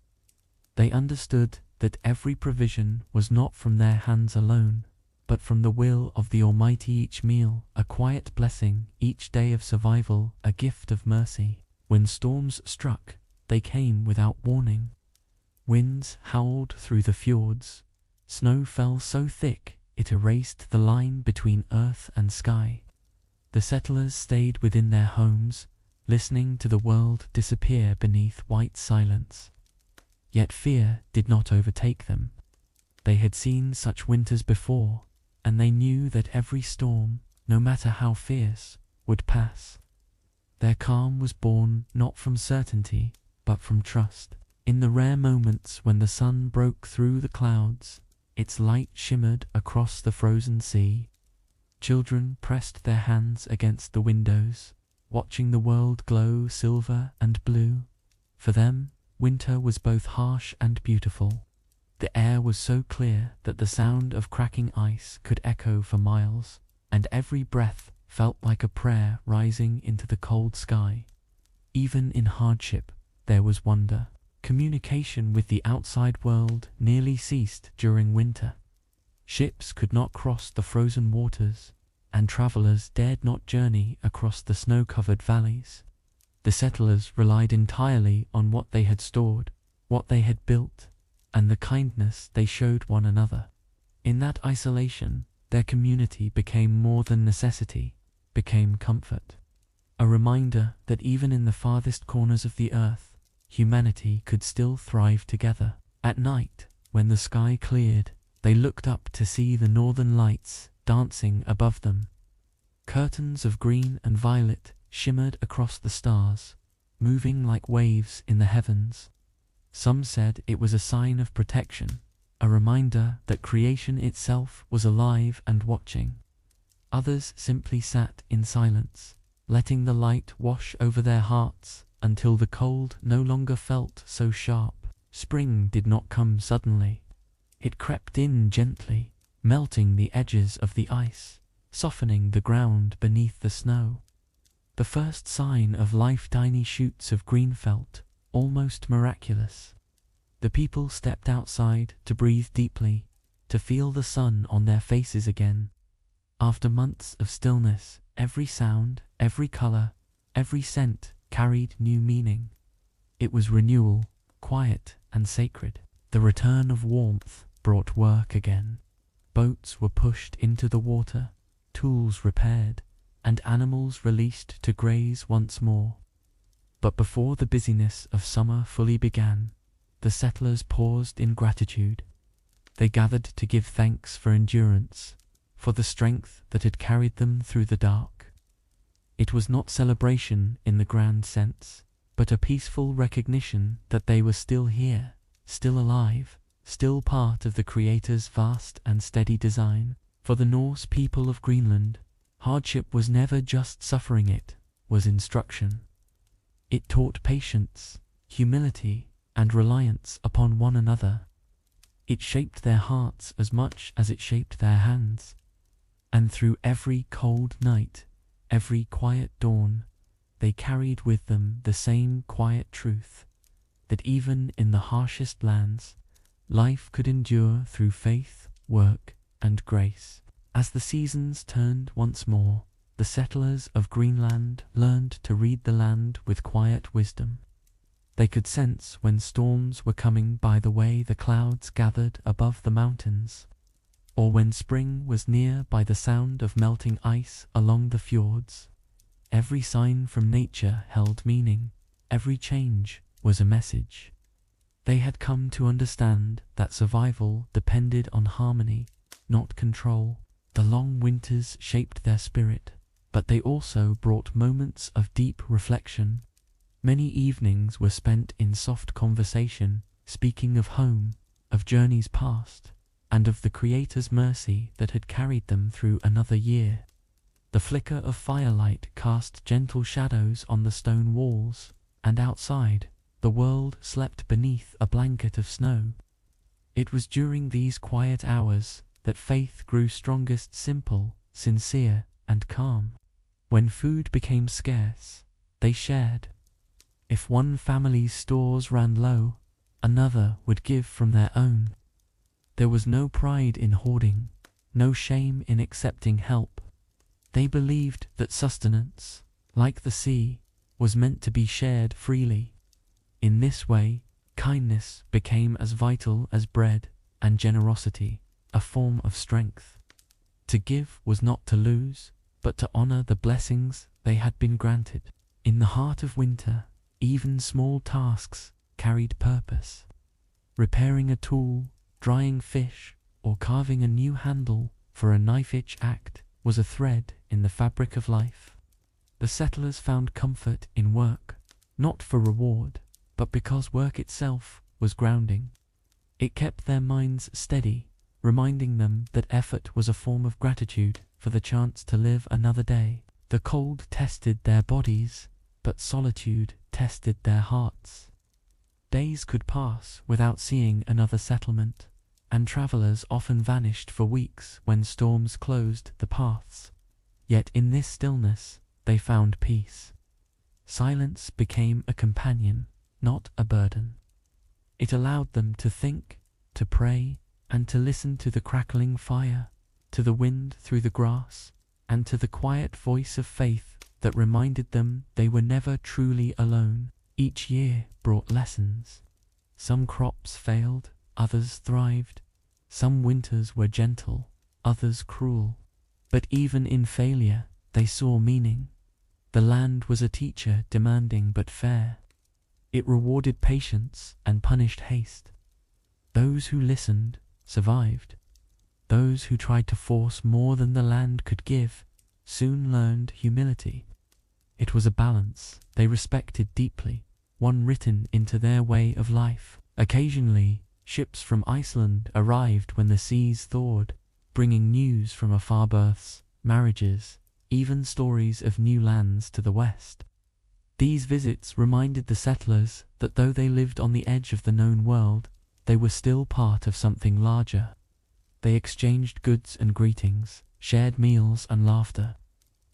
They understood that every provision was not from their hands alone, but from the will of the Almighty. Each meal, a quiet blessing, each day of survival, a gift of mercy. When storms struck, they came without warning. Winds howled through the fjords. Snow fell so thick it erased the line between earth and sky. The settlers stayed within their homes, listening to the world disappear beneath white silence. Yet fear did not overtake them. They had seen such winters before, and they knew that every storm, no matter how fierce, would pass. Their calm was born not from certainty, but from trust. In the rare moments when the sun broke through the clouds, its light shimmered across the frozen sea. Children pressed their hands against the windows, watching the world glow silver and blue. For them, winter was both harsh and beautiful. The air was so clear that the sound of cracking ice could echo for miles, and every breath felt like a prayer rising into the cold sky. Even in hardship, there was wonder. Communication with the outside world nearly ceased during winter. Ships could not cross the frozen waters, and travelers dared not journey across the snow-covered valleys. The settlers relied entirely on what they had stored, what they had built, and the kindness they showed one another. In that isolation, their community became more than necessity, became comfort. A reminder that even in the farthest corners of the earth, humanity could still thrive together. At night, when the sky cleared, they looked up to see the northern lights dancing above them. Curtains of green and violet shimmered across the stars, moving like waves in the heavens. Some said it was a sign of protection, a reminder that creation itself was alive and watching. Others simply sat in silence, letting the light wash over their hearts until the cold no longer felt so sharp. Spring did not come suddenly. It crept in gently, melting the edges of the ice, softening the ground beneath the snow. The first sign of life, tiny shoots of green, felt almost miraculous. The people stepped outside to breathe deeply, to feel the sun on their faces again. After months of stillness, every sound, every color, every scent carried new meaning. It was renewal, quiet and sacred. The return of warmth brought work again. Boats were pushed into the water, tools repaired, and animals released to graze once more. But before the busyness of summer fully began, the settlers paused in gratitude. They gathered to give thanks for endurance, for the strength that had carried them through the dark. It was not celebration in the grand sense, but a peaceful recognition that they were still here, still alive, still part of the Creator's vast and steady design. For the Norse people of Greenland, hardship was never just suffering, it was instruction. It taught patience, humility, and reliance upon one another. It shaped their hearts as much as it shaped their hands. And through every cold night, every quiet dawn, they carried with them the same quiet truth, that even in the harshest lands, life could endure through faith, work, and grace. As the seasons turned once more, the settlers of Greenland learned to read the land with quiet wisdom. They could sense when storms were coming by the way the clouds gathered above the mountains, or when spring was near by the sound of melting ice along the fjords. Every sign from nature held meaning, every change was a message. They had come to understand that survival depended on harmony, not control. The long winters shaped their spirit, but they also brought moments of deep reflection. Many evenings were spent in soft conversation, speaking of home, of journeys past, and of the Creator's mercy that had carried them through another year. The flicker of firelight cast gentle shadows on the stone walls, and outside, the world slept beneath a blanket of snow. It was during these quiet hours that faith grew strongest, simple, sincere, and calm. When food became scarce, they shared. If one family's stores ran low, another would give from their own. There was no pride in hoarding, no shame in accepting help. They believed that sustenance, like the sea, was meant to be shared freely. In this way, kindness became as vital as bread, and generosity a form of strength. To give was not to lose, but to honor the blessings they had been granted. In the heart of winter, even small tasks carried purpose. Repairing a tool, drying fish, or carving a new handle for a knife-edge act was a thread in the fabric of life. The settlers found comfort in work, not for reward, but because work itself was grounding. It kept their minds steady, reminding them that effort was a form of gratitude for the chance to live another day. The cold tested their bodies, but solitude tested their hearts. Days could pass without seeing another settlement, and travelers often vanished for weeks when storms closed the paths. Yet in this stillness, they found peace. Silence became a companion, not a burden. It allowed them to think, to pray, and to listen to the crackling fire, to the wind through the grass, and to the quiet voice of faith that reminded them they were never truly alone. Each year brought lessons. Some crops failed, others thrived. Some winters were gentle, others cruel. But even in failure, they saw meaning. The land was a teacher, demanding but fair. It rewarded patience and punished haste. Those who listened survived. Those who tried to force more than the land could give soon learned humility. It was a balance they respected deeply, one written into their way of life. Occasionally, ships from Iceland arrived when the seas thawed, bringing news from afar: births, marriages, even stories of new lands to the west. These visits reminded the settlers that though they lived on the edge of the known world, they were still part of something larger. They exchanged goods and greetings, shared meals and laughter,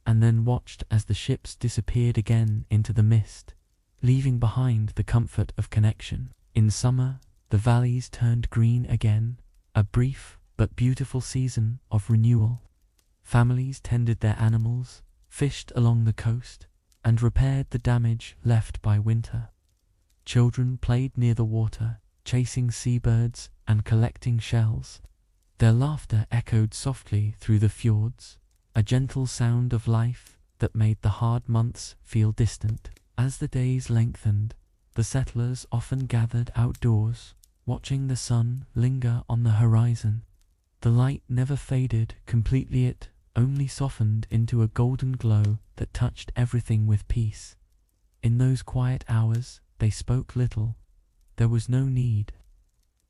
and then watched as the ships disappeared again into the mist, leaving behind the comfort of connection. In summer, the valleys turned green again, a brief but beautiful season of renewal. Families tended their animals, fished along the coast, and repaired the damage left by winter. Children played near the water, chasing seabirds and collecting shells. Their laughter echoed softly through the fjords, a gentle sound of life that made the hard months feel distant. As the days lengthened, the settlers often gathered outdoors, watching the sun linger on the horizon. The light never faded completely, it only softened into a golden glow that touched everything with peace. In those quiet hours, they spoke little. There was no need.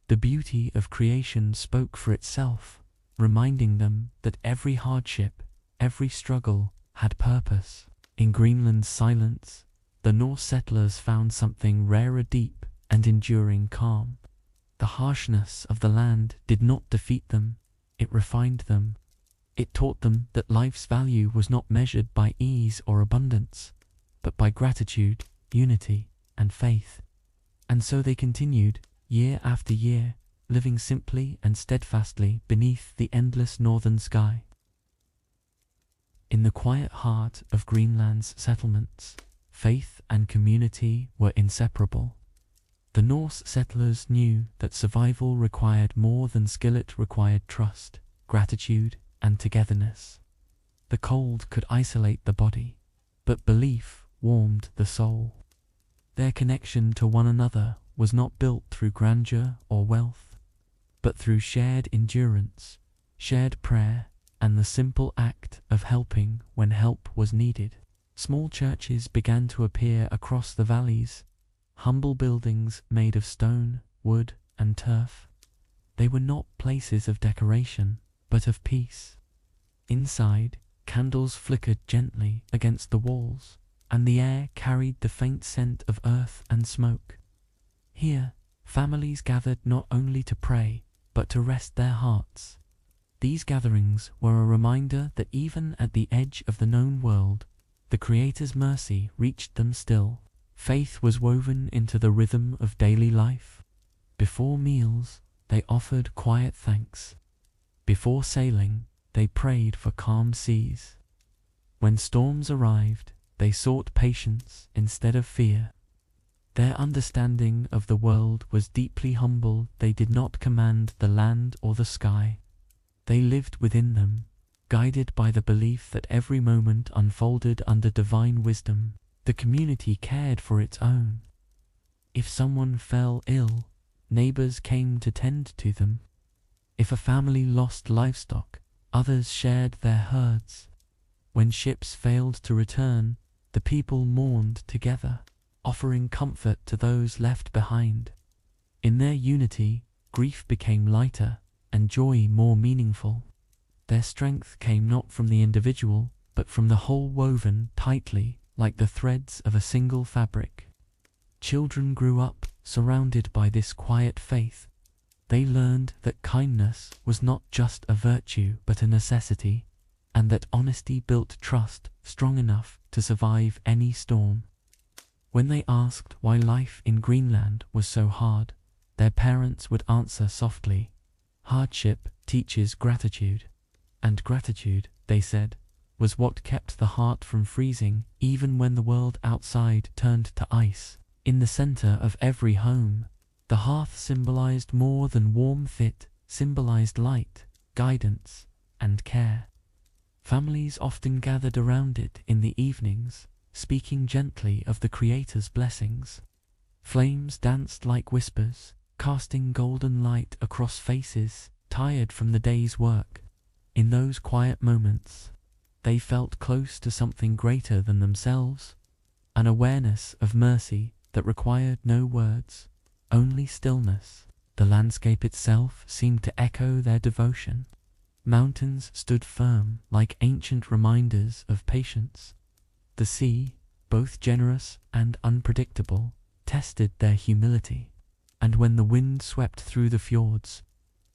The beauty of creation spoke for itself, reminding them that every hardship, every struggle, had purpose. In Greenland's silence, the Norse settlers found something rarer, deep and enduring calm. The harshness of the land did not defeat them, it refined them. It taught them that life's value was not measured by ease or abundance, but by gratitude, unity, and faith. And so they continued, year after year, living simply and steadfastly beneath the endless northern sky. In the quiet heart of Greenland's settlements, faith and community were inseparable. The Norse settlers knew that survival required more than skill, it required trust, gratitude, and togetherness. The cold could isolate the body, but belief warmed the soul. Their connection to one another was not built through grandeur or wealth, but through shared endurance, shared prayer, and the simple act of helping when help was needed. Small churches began to appear across the valleys, humble buildings made of stone, wood, and turf. They were not places of decoration, but of peace. Inside, candles flickered gently against the walls, and the air carried the faint scent of earth and smoke. Here, families gathered not only to pray, but to rest their hearts. These gatherings were a reminder that even at the edge of the known world, the Creator's mercy reached them still. Faith was woven into the rhythm of daily life. Before meals, they offered quiet thanks. Before sailing, they prayed for calm seas. When storms arrived, they sought patience instead of fear. Their understanding of the world was deeply humble. They did not command the land or the sky. They lived within them, guided by the belief that every moment unfolded under divine wisdom. The community cared for its own. If someone fell ill, neighbors came to tend to them. If a family lost livestock, others shared their herds. When ships failed to return, the people mourned together, offering comfort to those left behind. In their unity, grief became lighter and joy more meaningful. Their strength came not from the individual, but from the whole, woven tightly like the threads of a single fabric. Children grew up surrounded by this quiet faith. They learned that kindness was not just a virtue but a necessity, and that honesty built trust strong enough to survive any storm. When they asked why life in Greenland was so hard, their parents would answer softly, "Hardship teaches gratitude." And gratitude, they said, was what kept the heart from freezing even when the world outside turned to ice. In the center of every home, the hearth symbolized more than warmth, it symbolized light, guidance, and care. Families often gathered around it in the evenings, speaking gently of the Creator's blessings. Flames danced like whispers, casting golden light across faces tired from the day's work. In those quiet moments, they felt close to something greater than themselves, an awareness of mercy that required no words, only stillness. The landscape itself seemed to echo their devotion. Mountains stood firm like ancient reminders of patience. The sea, both generous and unpredictable, tested their humility. And when the wind swept through the fjords,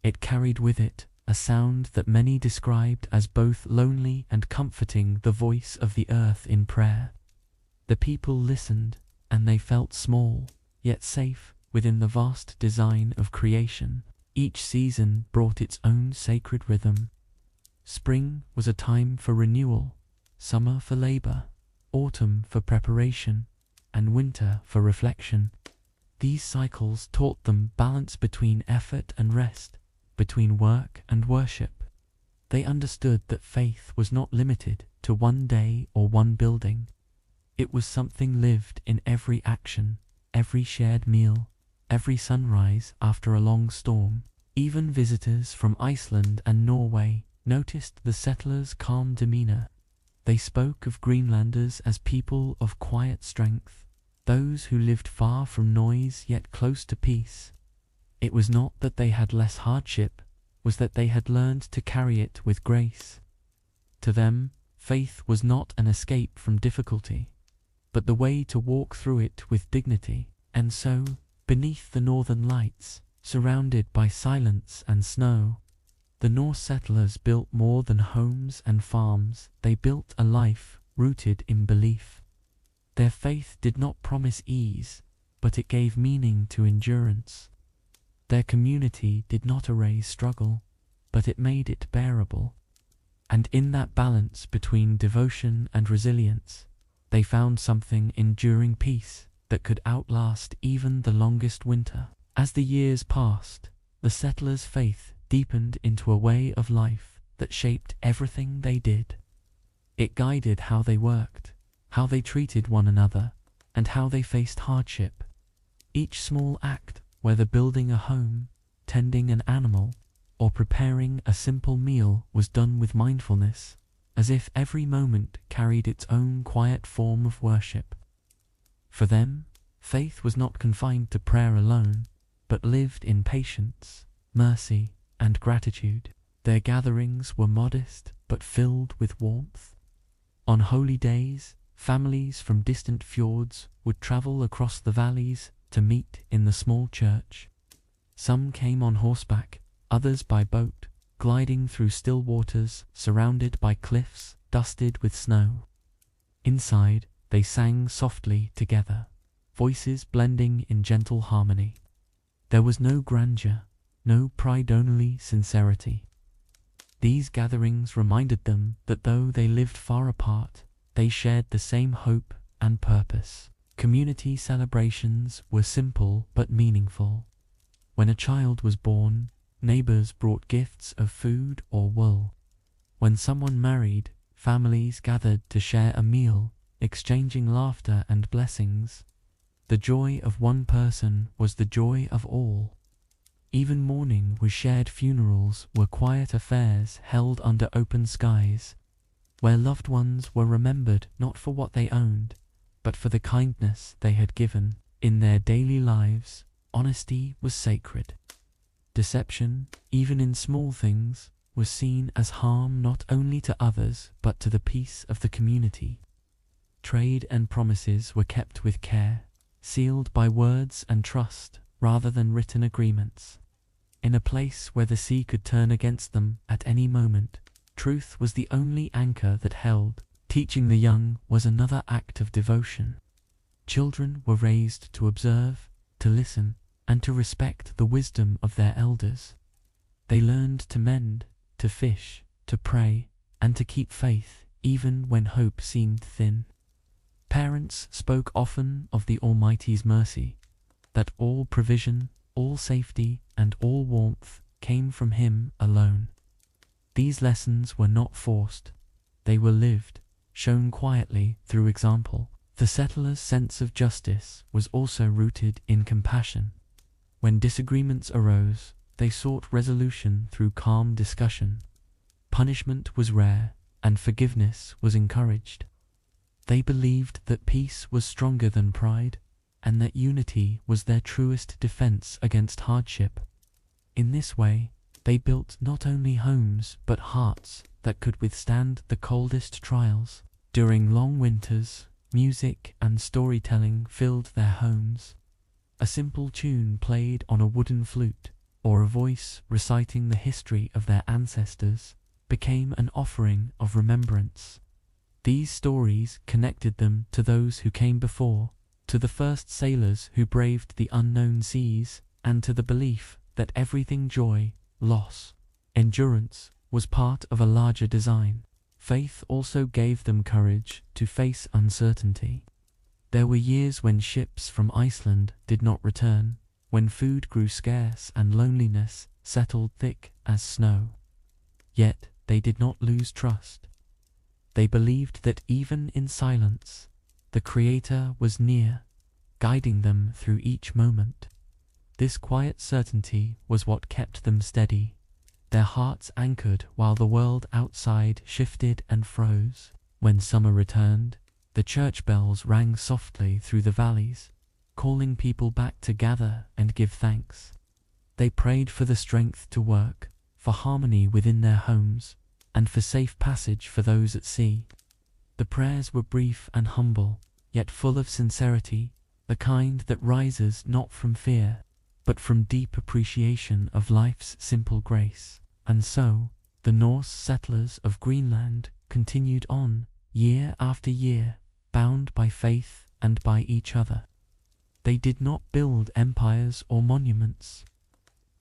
it carried with it a sound that many described as both lonely and comforting, the voice of the earth in prayer. The people listened, and they felt small, yet safe, within the vast design of creation. Each season brought its own sacred rhythm. Spring was a time for renewal, summer for labor, autumn for preparation, and winter for reflection. These cycles taught them balance between effort and rest, between work and worship. They understood that faith was not limited to one day or one building. It was something lived in every action, every shared meal, every sunrise after a long storm. Even visitors from Iceland and Norway noticed the settlers' calm demeanor. They spoke of Greenlanders as people of quiet strength, those who lived far from noise yet close to peace. It was not that they had less hardship, was that they had learned to carry it with grace. To them, faith was not an escape from difficulty, but the way to walk through it with dignity. And so, beneath the northern lights, surrounded by silence and snow, the Norse settlers built more than homes and farms. They built a life rooted in belief. Their faith did not promise ease, but it gave meaning to endurance. Their community did not erase struggle, but it made it bearable. And in that balance between devotion and resilience, they found something enduring peace that could outlast even the longest winter. As the years passed, the settlers' faith deepened into a way of life that shaped everything they did. It guided how they worked, how they treated one another, and how they faced hardship. Each small act, whether building a home, tending an animal, or preparing a simple meal, was done with mindfulness, as if every moment carried its own quiet form of worship. For them, faith was not confined to prayer alone, but lived in patience, mercy, and gratitude. Their gatherings were modest but filled with warmth. On holy days, families from distant fjords would travel across the valleys to meet in the small church. Some came on horseback, others by boat, gliding through still waters surrounded by cliffs dusted with snow. Inside, they sang softly together, voices blending in gentle harmony. There was no grandeur, no pride, only sincerity. These gatherings reminded them that though they lived far apart, they shared the same hope and purpose. Community celebrations were simple but meaningful. When a child was born, neighbors brought gifts of food or wool. When someone married, families gathered to share a meal, exchanging laughter and blessings. The joy of one person was the joy of all. Even mourning was shared. Funerals were quiet affairs held under open skies, where loved ones were remembered not for what they owned, but for the kindness they had given. In their daily lives, honesty was sacred. Deception, even in small things, was seen as harm not only to others but to the peace of the community. Trade and promises were kept with care, sealed by words and trust rather than written agreements. In a place where the sea could turn against them at any moment, truth was the only anchor that held. Teaching the young was another act of devotion. Children were raised to observe, to listen, and to respect the wisdom of their elders. They learned to mend, to fish, to pray, and to keep faith even when hope seemed thin. Parents spoke often of the Almighty's mercy, that all provision, all safety, and all warmth came from Him alone. These lessons were not forced, they were lived, shown quietly through example. The settlers' sense of justice was also rooted in compassion. When disagreements arose, they sought resolution through calm discussion. Punishment was rare, and forgiveness was encouraged. They believed that peace was stronger than pride, and that unity was their truest defense against hardship. In this way, They built not only homes but hearts that could withstand the coldest trials. During long winters, music and storytelling filled their homes. A simple tune played on a wooden flute, or a voice reciting the history of their ancestors, became an offering of remembrance. These stories connected them to those who came before, to the first sailors who braved the unknown seas, and to the belief that everything joy, loss, endurance was part of a larger design. Faith also gave them courage to face uncertainty. There were years when ships from Iceland did not return, when food grew scarce and loneliness settled thick as snow. Yet they did not lose trust. They believed that even in silence, the Creator was near, guiding them through each moment. This quiet certainty was what kept them steady, their hearts anchored while the world outside shifted and froze. When summer returned, the church bells rang softly through the valleys, calling people back to gather and give thanks. They prayed for the strength to work, for harmony within their homes, and for safe passage for those at sea. The prayers were brief and humble, yet full of sincerity, the kind that rises not from fear, but from deep appreciation of life's simple grace. And so, the Norse settlers of Greenland continued on, year after year, bound by faith and by each other. They did not build empires or monuments.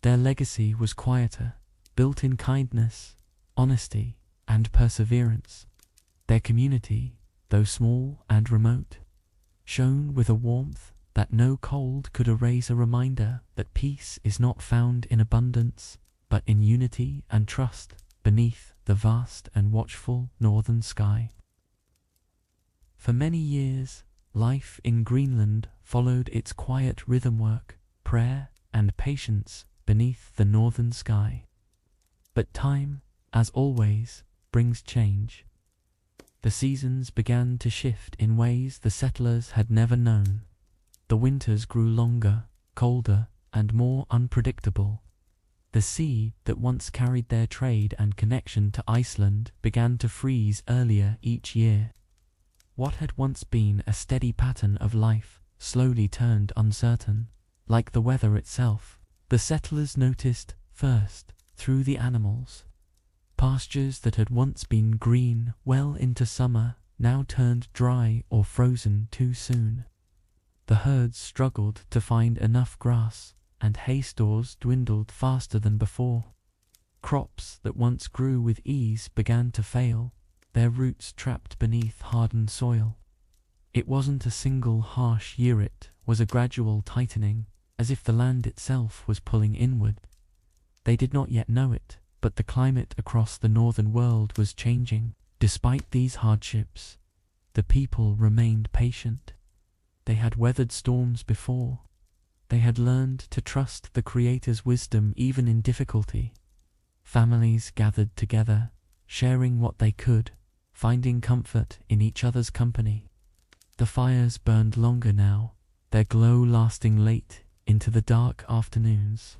Their legacy was quieter, built in kindness, honesty, and perseverance. Their community, though small and remote, shone with a warmth that no cold could erase, a reminder that peace is not found in abundance, but in unity and trust beneath the vast and watchful northern sky. For many years, life in Greenland followed its quiet rhythm: work, prayer, and patience beneath the northern sky. But time, as always, brings change. The seasons began to shift in ways the settlers had never known. The winters grew longer, colder, and more unpredictable. The sea that once carried their trade and connection to Iceland began to freeze earlier each year. What had once been a steady pattern of life slowly turned uncertain, like the weather itself. The settlers noticed, first, through the animals. Pastures that had once been green well into summer now turned dry or frozen too soon. The herds struggled to find enough grass, and hay stores dwindled faster than before. Crops that once grew with ease began to fail, their roots trapped beneath hardened soil. It wasn't a single harsh year, it was a gradual tightening, as if the land itself was pulling inward. They did not yet know it, but the climate across the northern world was changing. Despite these hardships, the people remained patient. They had weathered storms before. They had learned to trust the Creator's wisdom even in difficulty. Families gathered together, sharing what they could, finding comfort in each other's company. The fires burned longer now, their glow lasting late into the dark afternoons.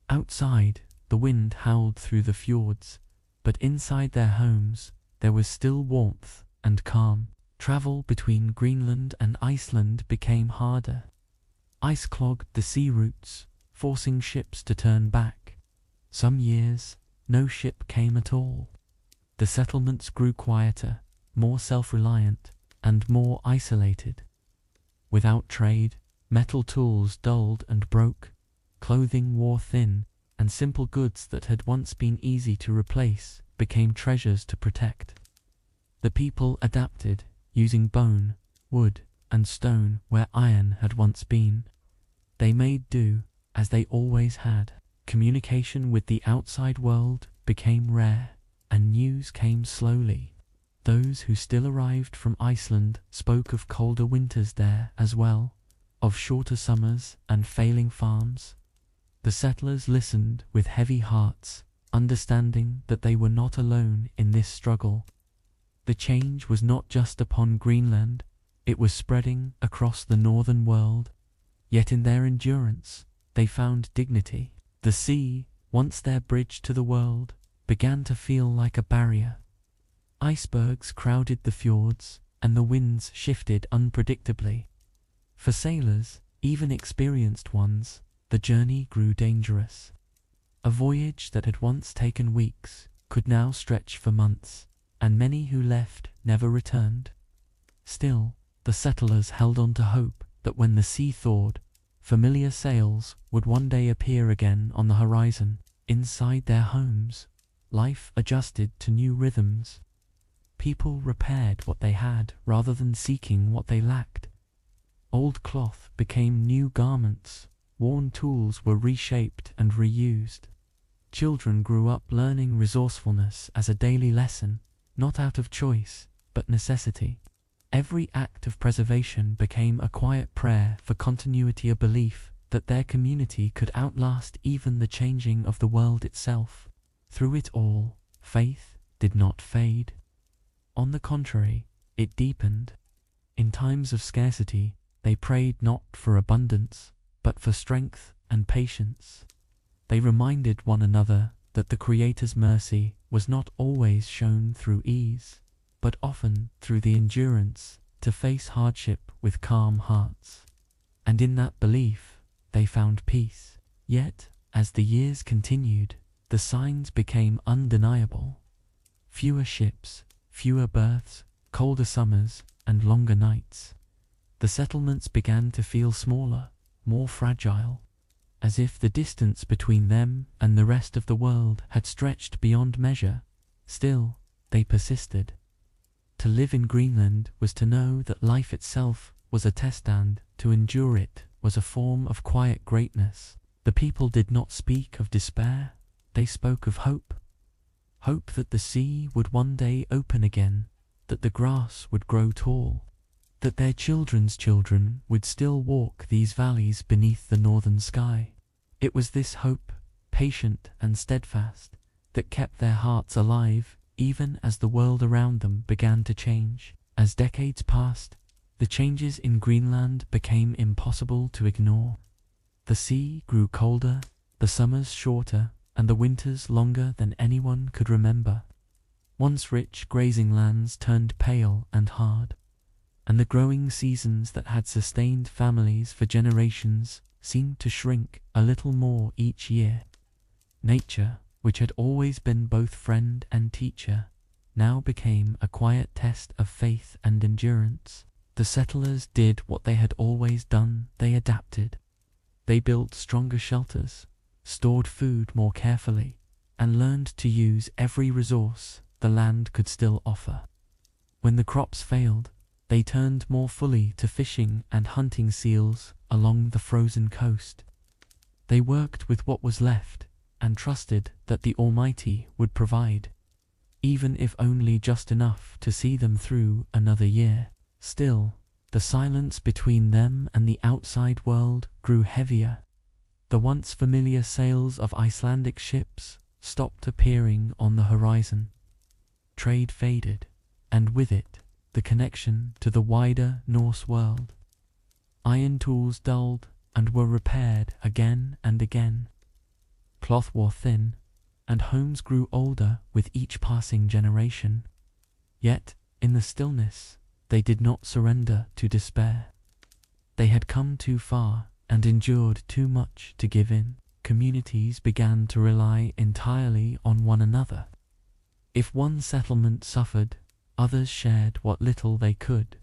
Outside, the wind howled through the fjords, but inside their homes there was still warmth and calm. Travel between Greenland and Iceland became harder. Ice clogged the sea routes, forcing ships to turn back. Some years, no ship came at all. The settlements grew quieter, more self-reliant, and more isolated. Without trade, metal tools dulled and broke, clothing wore thin, and simple goods that had once been easy to replace became treasures to protect. The people adapted, using bone, wood, and stone where iron had once been. They made do, as they always had. Communication with the outside world became rare, and news came slowly. Those who still arrived from Iceland spoke of colder winters there as well, of shorter summers and failing farms. The settlers listened with heavy hearts, understanding that they were not alone in this struggle. The change was not just upon Greenland, it was spreading across the northern world. Yet in their endurance, they found dignity. The sea, once their bridge to the world, began to feel like a barrier. Icebergs crowded the fjords, and the winds shifted unpredictably. For sailors, even experienced ones, the journey grew dangerous. A voyage that had once taken weeks could now stretch for months, and many who left never returned. Still, the settlers held on to hope that when the sea thawed, familiar sails would one day appear again on the horizon. Inside their homes, life adjusted to new rhythms. People repaired what they had rather than seeking what they lacked. Old cloth became new garments, worn tools were reshaped and reused. Children grew up learning resourcefulness as a daily lesson, not out of choice, but necessity. Every act of preservation became a quiet prayer for continuity, a belief that their community could outlast even the changing of the world itself. Through it all, faith did not fade. On the contrary, it deepened. In times of scarcity, they prayed not for abundance, but for strength and patience. They reminded one another that the Creator's mercy was not always shown through ease, but often through the endurance to face hardship with calm hearts. And in that belief, they found peace. Yet, as the years continued, the signs became undeniable. Fewer ships, fewer berths, colder summers, and longer nights. The settlements began to feel smaller, more fragile, as if the distance between them and the rest of the world had stretched beyond measure. Still, they persisted. To live in Greenland was to know that life itself was a test, and to endure it was a form of quiet greatness. The people did not speak of despair, they spoke of hope. Hope that the sea would one day open again, that the grass would grow tall, that their children's children would still walk these valleys beneath the northern sky. It was this hope, patient and steadfast, that kept their hearts alive even as the world around them began to change. As decades passed, the changes in Greenland became impossible to ignore. The sea grew colder, the summers shorter, and the winters longer than anyone could remember. Once rich grazing lands turned pale and hard, and the growing seasons that had sustained families for generations seemed to shrink a little more each year. Nature, which had always been both friend and teacher, now became a quiet test of faith and endurance. The settlers did what they had always done, they adapted. They built stronger shelters, stored food more carefully, and learned to use every resource the land could still offer. When the crops failed, they turned more fully to fishing and hunting seals along the frozen coast. They worked with what was left and trusted that the Almighty would provide, even if only just enough to see them through another year. Still, the silence between them and the outside world grew heavier. The once familiar sails of Icelandic ships stopped appearing on the horizon. Trade faded, and with it, the connection to the wider Norse world. Iron tools dulled and were repaired again and again. Cloth wore thin, and homes grew older with each passing generation. Yet, in the stillness, they did not surrender to despair. They had come too far and endured too much to give in. Communities began to rely entirely on one another. If one settlement suffered, others shared what little they could.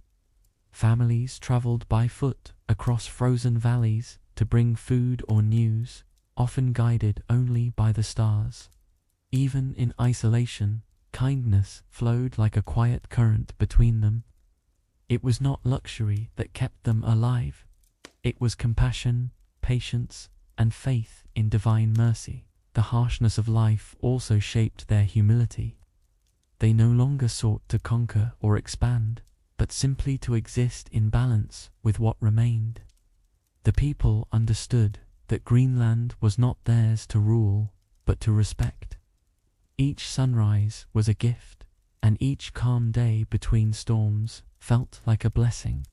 Families traveled by foot across frozen valleys to bring food or news, often guided only by the stars. Even in isolation, kindness flowed like a quiet current between them. It was not luxury that kept them alive. It was compassion, patience, and faith in divine mercy. The harshness of life also shaped their humility. They no longer sought to conquer or expand, but simply to exist in balance with what remained. The people understood that Greenland was not theirs to rule, but to respect. Each sunrise was a gift, and each calm day between storms felt like a blessing.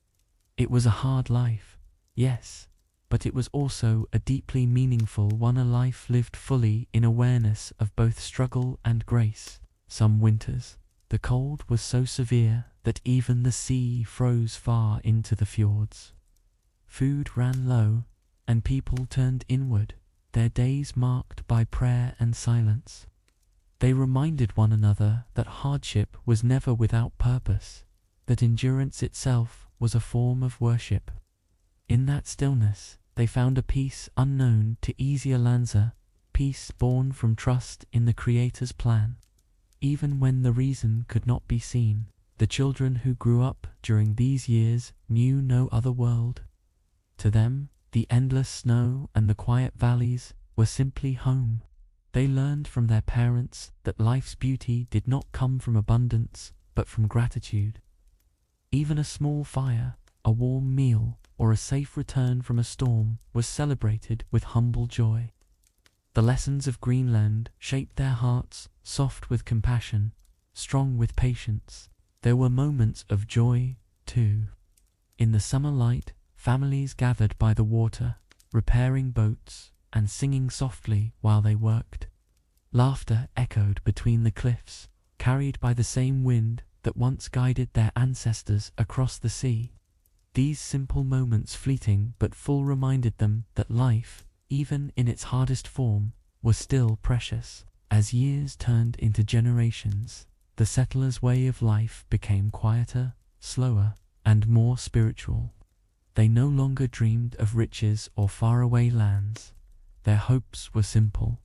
It was a hard life, yes, but it was also a deeply meaningful one, a life lived fully in awareness of both struggle and grace. Some winters, the cold was so severe that even the sea froze far into the fjords. Food ran low, and people turned inward, their days marked by prayer and silence. They reminded one another that hardship was never without purpose, that endurance itself was a form of worship. In that stillness, they found a peace unknown to easier lands, peace born from trust in the Creator's plan. Even when the reason could not be seen, the children who grew up during these years knew no other world. To them, the endless snow and the quiet valleys were simply home. They learned from their parents that life's beauty did not come from abundance, but from gratitude. Even a small fire, a warm meal, or a safe return from a storm was celebrated with humble joy. The lessons of Greenland shaped their hearts, soft with compassion, strong with patience. There were moments of joy, too. In the summer light, families gathered by the water, repairing boats and singing softly while they worked. Laughter echoed between the cliffs, carried by the same wind that once guided their ancestors across the sea. These simple moments, fleeting but full, reminded them that life, even in its hardest form, was still precious. As years turned into generations, the settlers' way of life became quieter, slower, and more spiritual. They no longer dreamed of riches or faraway lands. Their hopes were simple: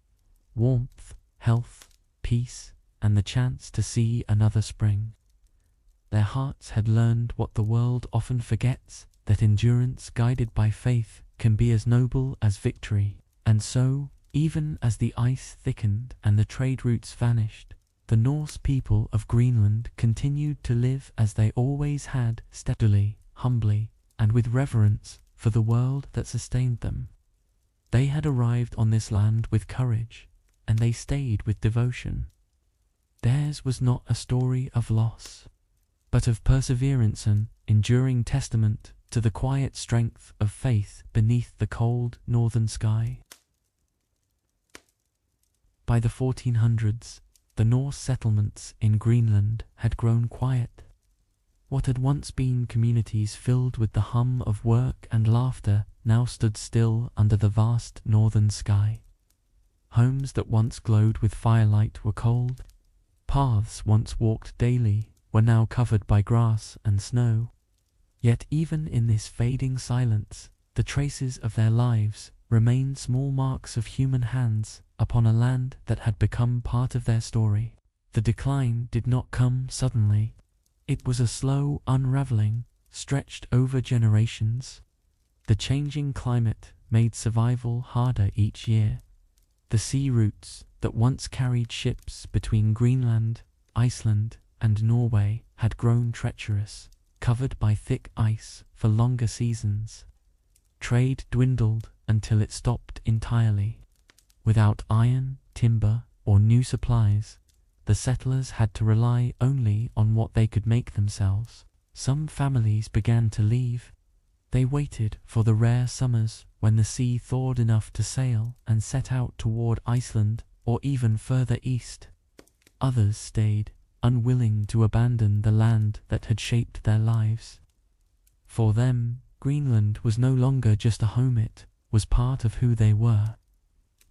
warmth, health, peace, and the chance to see another spring. Their hearts had learned what the world often forgets, that endurance guided by faith can be as noble as victory. And so, even as the ice thickened and the trade routes vanished, the Norse people of Greenland continued to live as they always had, steadily, humbly, and with reverence for the world that sustained them. They had arrived on this land with courage, and they stayed with devotion. Theirs was not a story of loss, but of perseverance, an enduring testament to the quiet strength of faith beneath the cold northern sky. By the 1400s, the Norse settlements in Greenland had grown quiet. What had once been communities filled with the hum of work and laughter now stood still under the vast northern sky. Homes that once glowed with firelight were cold. Paths once walked daily were now covered by grass and snow. Yet even in this fading silence, the traces of their lives remained, small marks of human hands upon a land that had become part of their story. The decline did not come suddenly. It was a slow unraveling, stretched over generations. The changing climate made survival harder each year. The sea routes that once carried ships between Greenland, Iceland, and Norway had grown treacherous, covered by thick ice for longer seasons. Trade dwindled until it stopped entirely. Without iron, timber, or new supplies, the settlers had to rely only on what they could make themselves. Some families began to leave. They waited for the rare summers when the sea thawed enough to sail and set out toward Iceland or even further east. Others stayed, unwilling to abandon the land that had shaped their lives. For them, Greenland was no longer just a home, it was part of who they were.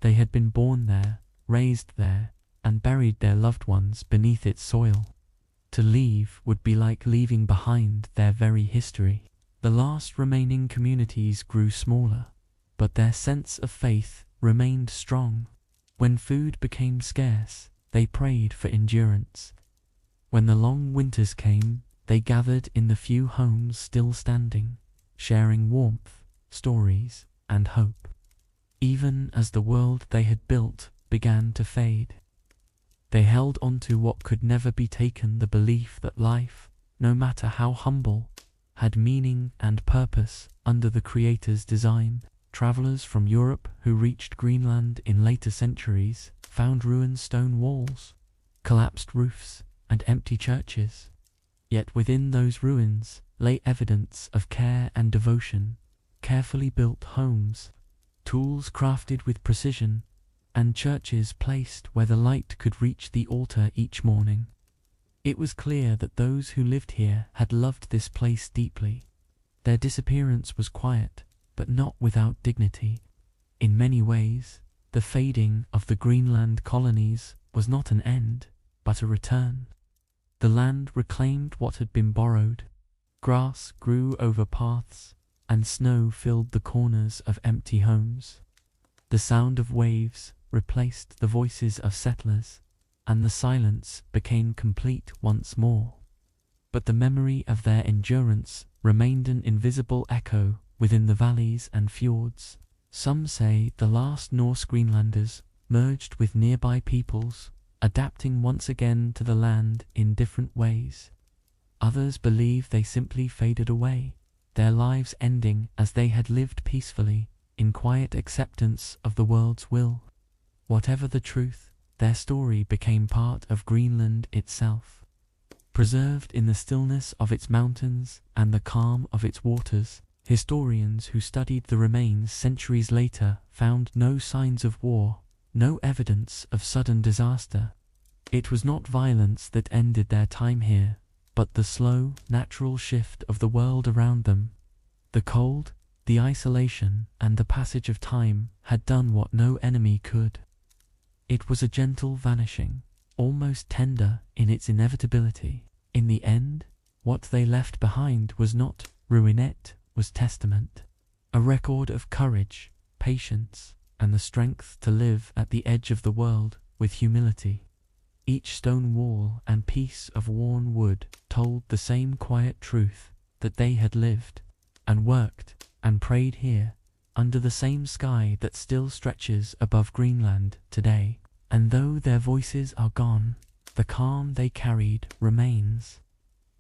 They had been born there, raised there, and buried their loved ones beneath its soil. To leave would be like leaving behind their very history. The last remaining communities grew smaller, but their sense of faith remained strong. When food became scarce, they prayed for endurance. When the long winters came, they gathered in the few homes still standing, sharing warmth, stories, and hope. Even as the world they had built began to fade, they held on to what could never be taken, the belief that life, no matter how humble, had meaning and purpose under the Creator's design. Travelers from Europe who reached Greenland in later centuries found ruined stone walls, collapsed roofs, and empty churches. Yet within those ruins lay evidence of care and devotion. carefully built homes, tools crafted with precision, and churches placed where the light could reach the altar each morning. It was clear that those who lived here had loved this place deeply. Their disappearance was quiet, but not without dignity. In many ways, the fading of the Greenland colonies was not an end, but a return. The land reclaimed what had been borrowed. Grass grew over paths, and snow filled the corners of empty homes. The sound of waves replaced the voices of settlers, and the silence became complete once more. But the memory of their endurance remained an invisible echo within the valleys and fjords. Some say the last Norse Greenlanders merged with nearby peoples, adapting once again to the land in different ways. Others believe they simply faded away, their lives ending as they had lived peacefully, in quiet acceptance of the world's will. Whatever the truth, their story became part of Greenland itself. Preserved in the stillness of its mountains and the calm of its waters, historians who studied the remains centuries later found no signs of war, no evidence of sudden disaster. It was not violence that ended their time here, but the slow, natural shift of the world around them. The cold, the isolation, and the passage of time had done what no enemy could. It was a gentle vanishing, almost tender in its inevitability. In the end, what they left behind was not ruinette, was testament, a record of courage, patience, and the strength to live at the edge of the world with humility. Each stone wall and piece of worn wood told the same quiet truth, that they had lived, and worked, and prayed here, under the same sky that still stretches above Greenland today. And though their voices are gone, the calm they carried remains.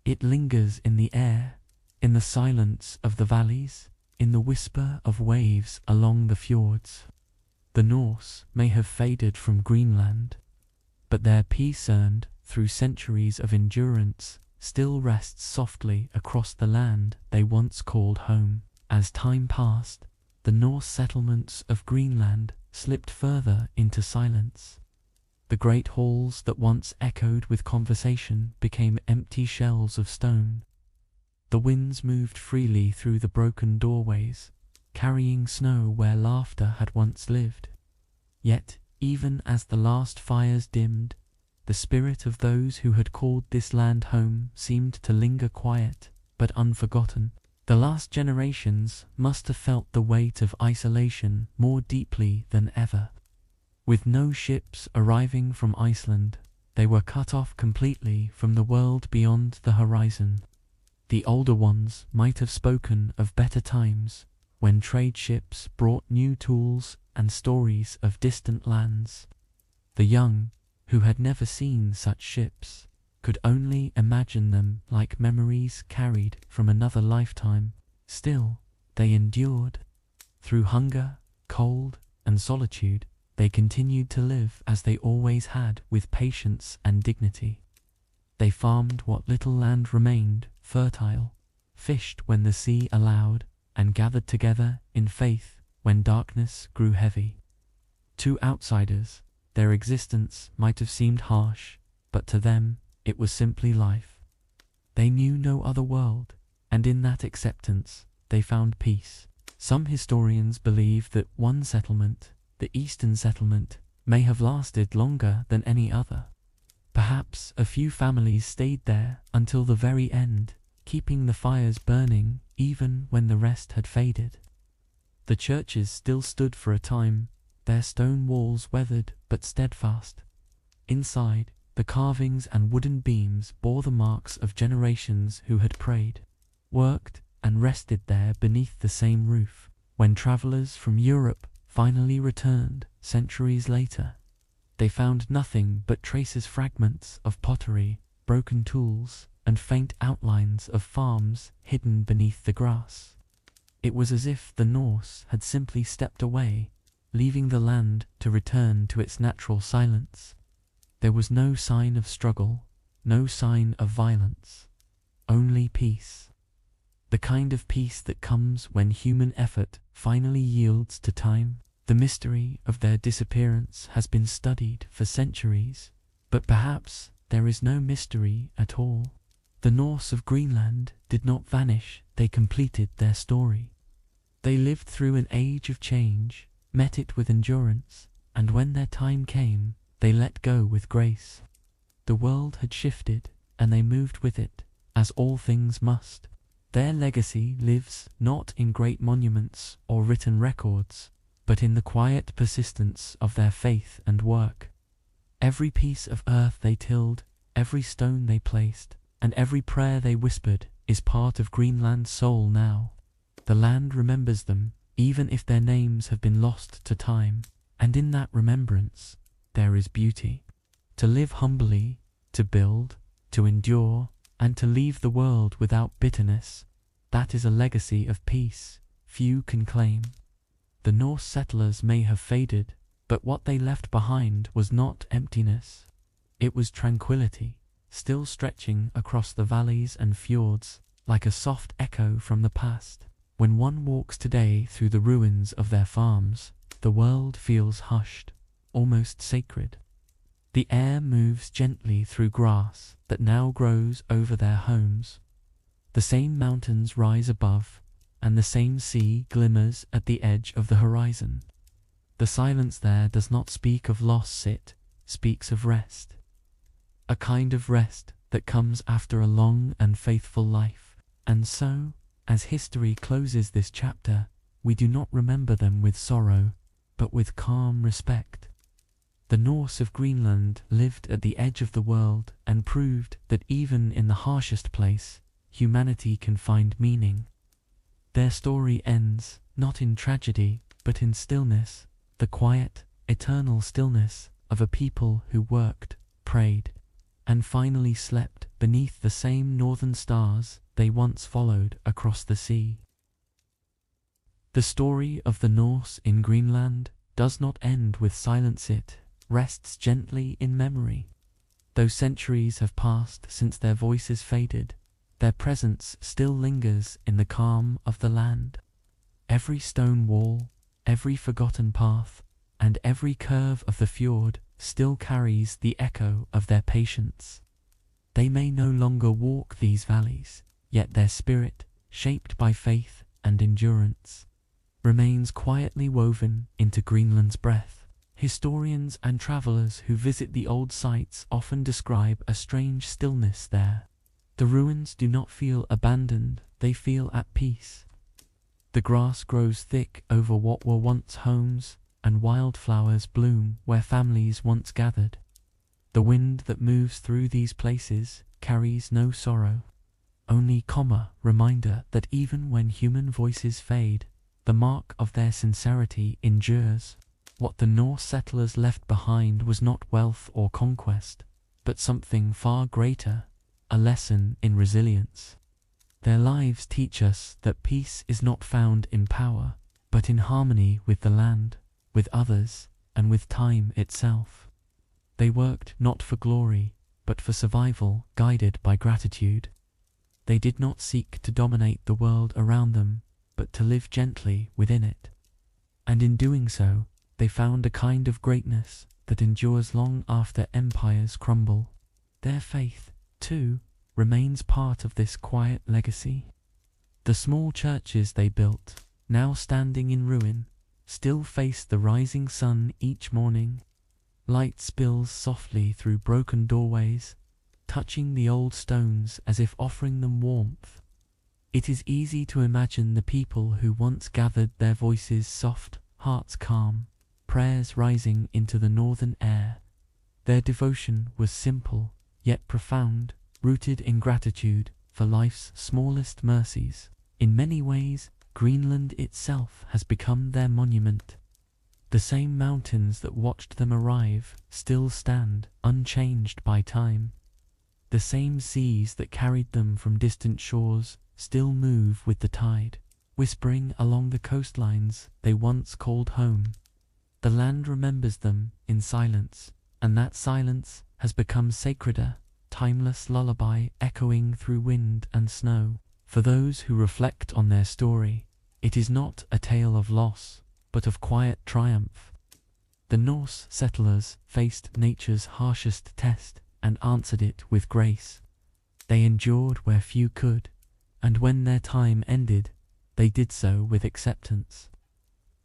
It lingers in the air, in the silence of the valleys, in the whisper of waves along the fjords. The Norse may have faded from Greenland, but their peace earned through centuries of endurance still rests softly across the land they once called home. As time passed, the Norse settlements of Greenland slipped further into silence. The great halls that once echoed with conversation became empty shells of stone. The winds moved freely through the broken doorways, carrying snow where laughter had once lived. Yet, even as the last fires dimmed, the spirit of those who had called this land home seemed to linger quiet, but unforgotten. The last generations must have felt the weight of isolation more deeply than ever. With no ships arriving from Iceland, they were cut off completely from the world beyond the horizon. The older ones might have spoken of better times, when trade ships brought new tools and stories of distant lands. The young, who had never seen such ships, could only imagine them like memories carried from another lifetime. Still, they endured. Through hunger, cold, and solitude, they continued to live as they always had, with patience and dignity. They farmed what little land remained fertile, fished when the sea allowed, and gathered together in faith when darkness grew heavy. To outsiders, their existence might have seemed harsh, but to them it was simply life. They knew no other world, and in that acceptance they found peace. Some historians believe that one settlement, the Eastern settlement, may have lasted longer than any other. Perhaps a few families stayed there until the very end, keeping the fires burning even when the rest had faded. The churches still stood for a time, their stone walls weathered but steadfast. Inside, the carvings and wooden beams bore the marks of generations who had prayed, worked, and rested there beneath the same roof. When travelers from Europe finally returned centuries later, they found nothing but traces, fragments of pottery, broken tools, and faint outlines of farms hidden beneath the grass. It was as if the Norse had simply stepped away, leaving the land to return to its natural silence. There was no sign of struggle, no sign of violence, only peace. the kind of peace that comes when human effort finally yields to time. The mystery of their disappearance has been studied for centuries, but perhaps there is no mystery at all. The Norse of Greenland did not vanish, they completed their story. They lived through an age of change, met it with endurance, and when their time came, they let go with grace. The world had shifted, and they moved with it, as all things must. Their legacy lives not in great monuments or written records, but in the quiet persistence of their faith and work. Every piece of earth they tilled, every stone they placed, and every prayer they whispered is part of Greenland's soul now. The land remembers them, even if their names have been lost to time, and in that remembrance there is beauty. To live humbly, to build, to endure, and to leave the world without bitterness, that is a legacy of peace few can claim. The Norse settlers may have faded, but what they left behind was not emptiness. It was tranquility, still stretching across the valleys and fjords, like a soft echo from the past. When one walks today through the ruins of their farms, the world feels hushed, almost sacred. The air moves gently through grass that now grows over their homes. The same mountains rise above, and the same sea glimmers at the edge of the horizon. The silence there does not speak of loss, it speaks of rest. A kind of rest that comes after a long and faithful life. And so, as history closes this chapter, we do not remember them with sorrow, but with calm respect. The Norse of Greenland lived at the edge of the world and proved that even in the harshest place, humanity can find meaning. Their story ends, not in tragedy, but in stillness, the quiet, eternal stillness of a people who worked, prayed, and finally slept beneath the same northern stars they once followed across the sea. The story of the Norse in Greenland does not end with silence, it rests gently in memory. Though centuries have passed since their voices faded, their presence still lingers in the calm of the land. Every stone wall, every forgotten path, and every curve of the fjord still carries the echo of their patience. They may no longer walk these valleys, yet their spirit, shaped by faith and endurance, remains quietly woven into Greenland's breath. Historians and travelers who visit the old sites often describe a strange stillness there. The ruins do not feel abandoned, they feel at peace. The grass grows thick over what were once homes, and wildflowers bloom where families once gathered. The wind that moves through these places carries no sorrow, only reminder that even when human voices fade, the mark of their sincerity endures. What the Norse settlers left behind was not wealth or conquest, but something far greater, a lesson in resilience. Their lives teach us that peace is not found in power, but in harmony with the land, with others, and with time itself. They worked not for glory, but for survival, guided by gratitude. They did not seek to dominate the world around them, but to live gently within it. And in doing so, they found a kind of greatness that endures long after empires crumble. Their faith, too, remains part of this quiet legacy. The small churches they built, now standing in ruin, still face the rising sun each morning. Light spills softly through broken doorways, touching the old stones as if offering them warmth. It is easy to imagine the people who once gathered, their voices soft, hearts calm, prayers rising into the northern air. Their devotion was simple, yet profound, rooted in gratitude for life's smallest mercies. In many ways, Greenland itself has become their monument. The same mountains that watched them arrive still stand, unchanged by time. The same seas that carried them from distant shores still move with the tide, whispering along the coastlines they once called home. The land remembers them in silence, and that silence has become sacreder, timeless lullaby echoing through wind and snow. For those who reflect on their story, it is not a tale of loss, but of quiet triumph. The Norse settlers faced nature's harshest test and answered it with grace. They endured where few could, and when their time ended, they did so with acceptance.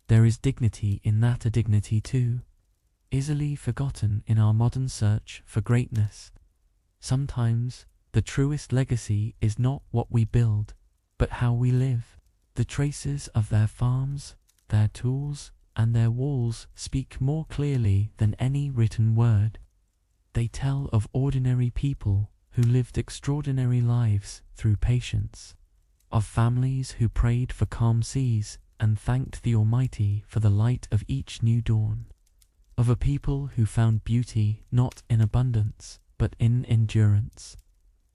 There is dignity in that, a dignity too, easily forgotten in our modern search for greatness. Sometimes the truest legacy is not what we build, but how we live. The traces of their farms, their tools, and their walls speak more clearly than any written word. They tell of ordinary people who lived extraordinary lives through patience, of families who prayed for calm seas and thanked the Almighty for the light of each new dawn, of a people who found beauty not in abundance, but in endurance.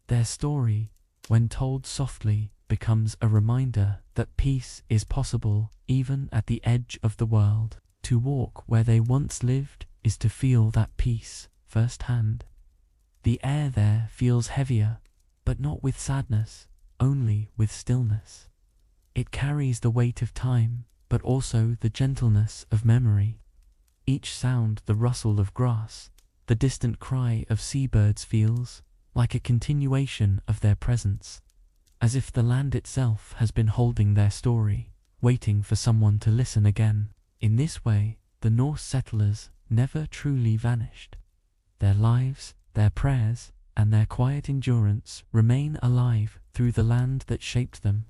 Their story, when told softly, becomes a reminder that peace is possible even at the edge of the world. To walk where they once lived is to feel that peace firsthand. The air there feels heavier, but not with sadness, only with stillness. It carries the weight of time, but also the gentleness of memory. Each sound, the rustle of grass, the distant cry of seabirds, feels like a continuation of their presence, as if the land itself has been holding their story, waiting for someone to listen again. In this way, the Norse settlers never truly vanished. Their lives, their prayers, and their quiet endurance remain alive through the land that shaped them.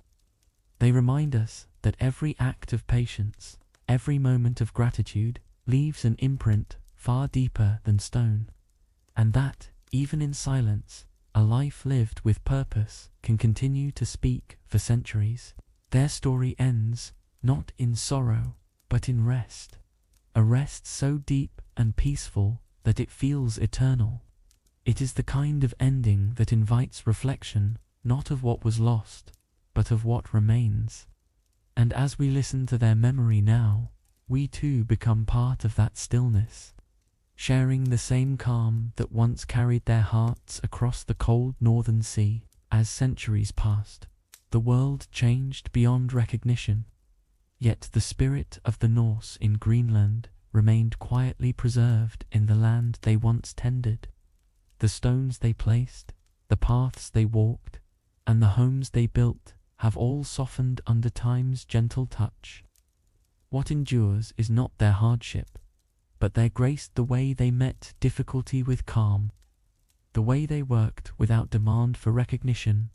They remind us that every act of patience, every moment of gratitude, leaves an imprint far deeper than stone, and that, even in silence, a life lived with purpose can continue to speak for centuries. Their story ends, not in sorrow, but in rest, a rest so deep and peaceful that it feels eternal. It is the kind of ending that invites reflection, not of what was lost, but of what remains. And as we listen to their memory now, we too become part of that stillness, sharing the same calm that once carried their hearts across the cold northern sea. As centuries passed, the world changed beyond recognition, yet the spirit of the Norse in Greenland remained quietly preserved in the land they once tended. The stones they placed, the paths they walked, and the homes they built have all softened under time's gentle touch. What endures is not their hardship, but their grace, the way they met difficulty with calm, the way they worked without demand for recognition,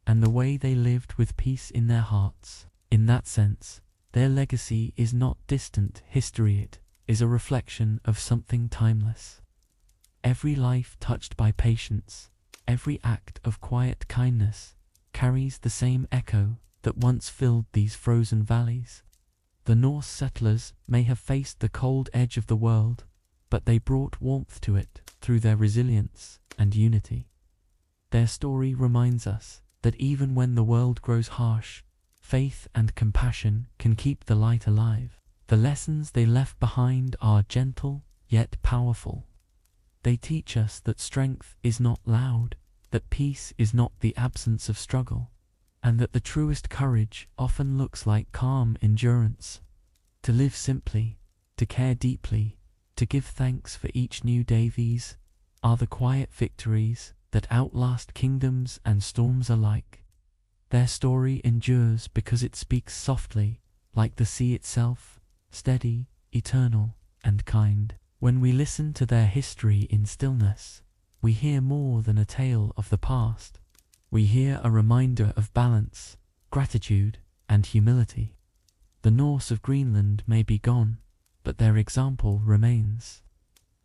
and the way they lived with peace in their hearts. In that sense, their legacy is not distant history, it is a reflection of something timeless. Every life touched by patience, every act of quiet kindness, carries the same echo that once filled these frozen valleys. The Norse settlers may have faced the cold edge of the world, but they brought warmth to it through their resilience and unity. Their story reminds us that even when the world grows harsh, faith and compassion can keep the light alive. The lessons they left behind are gentle yet powerful. They teach us that strength is not loud, that peace is not the absence of struggle, and that the truest courage often looks like calm endurance. To live simply, to care deeply, to give thanks for each new day, these are the quiet victories that outlast kingdoms and storms alike. Their story endures because it speaks softly, like the sea itself, steady, eternal, and kind. When we listen to their history in stillness, we hear more than a tale of the past. We hear a reminder of balance, gratitude, and humility. The Norse of Greenland may be gone, but their example remains,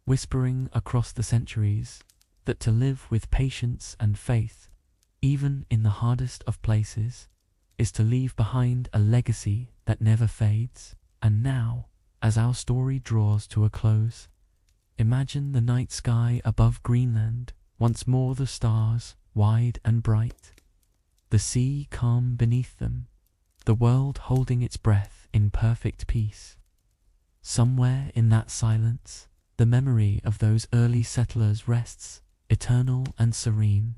whispering across the centuries that to live with patience and faith, even in the hardest of places, is to leave behind a legacy that never fades. And now, as our story draws to a close, imagine the night sky above Greenland, once more the stars, wide and bright, the sea calm beneath them, the world holding its breath in perfect peace. Somewhere in that silence, the memory of those early settlers rests, eternal and serene,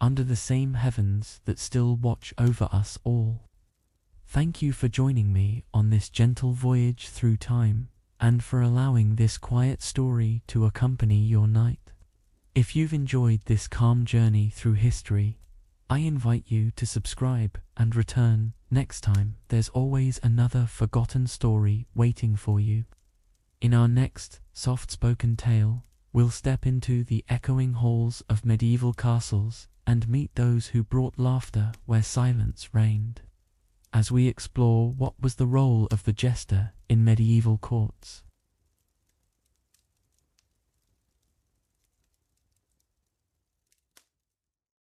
under the same heavens that still watch over us all. Thank you for joining me on this gentle voyage through time, and for allowing this quiet story to accompany your night. If you've enjoyed this calm journey through history, I invite you to subscribe and return next time. There's always another forgotten story waiting for you. In our next soft-spoken tale, we'll step into the echoing halls of medieval castles and meet those who brought laughter where silence reigned. As we explore what was the role of the jester in medieval courts,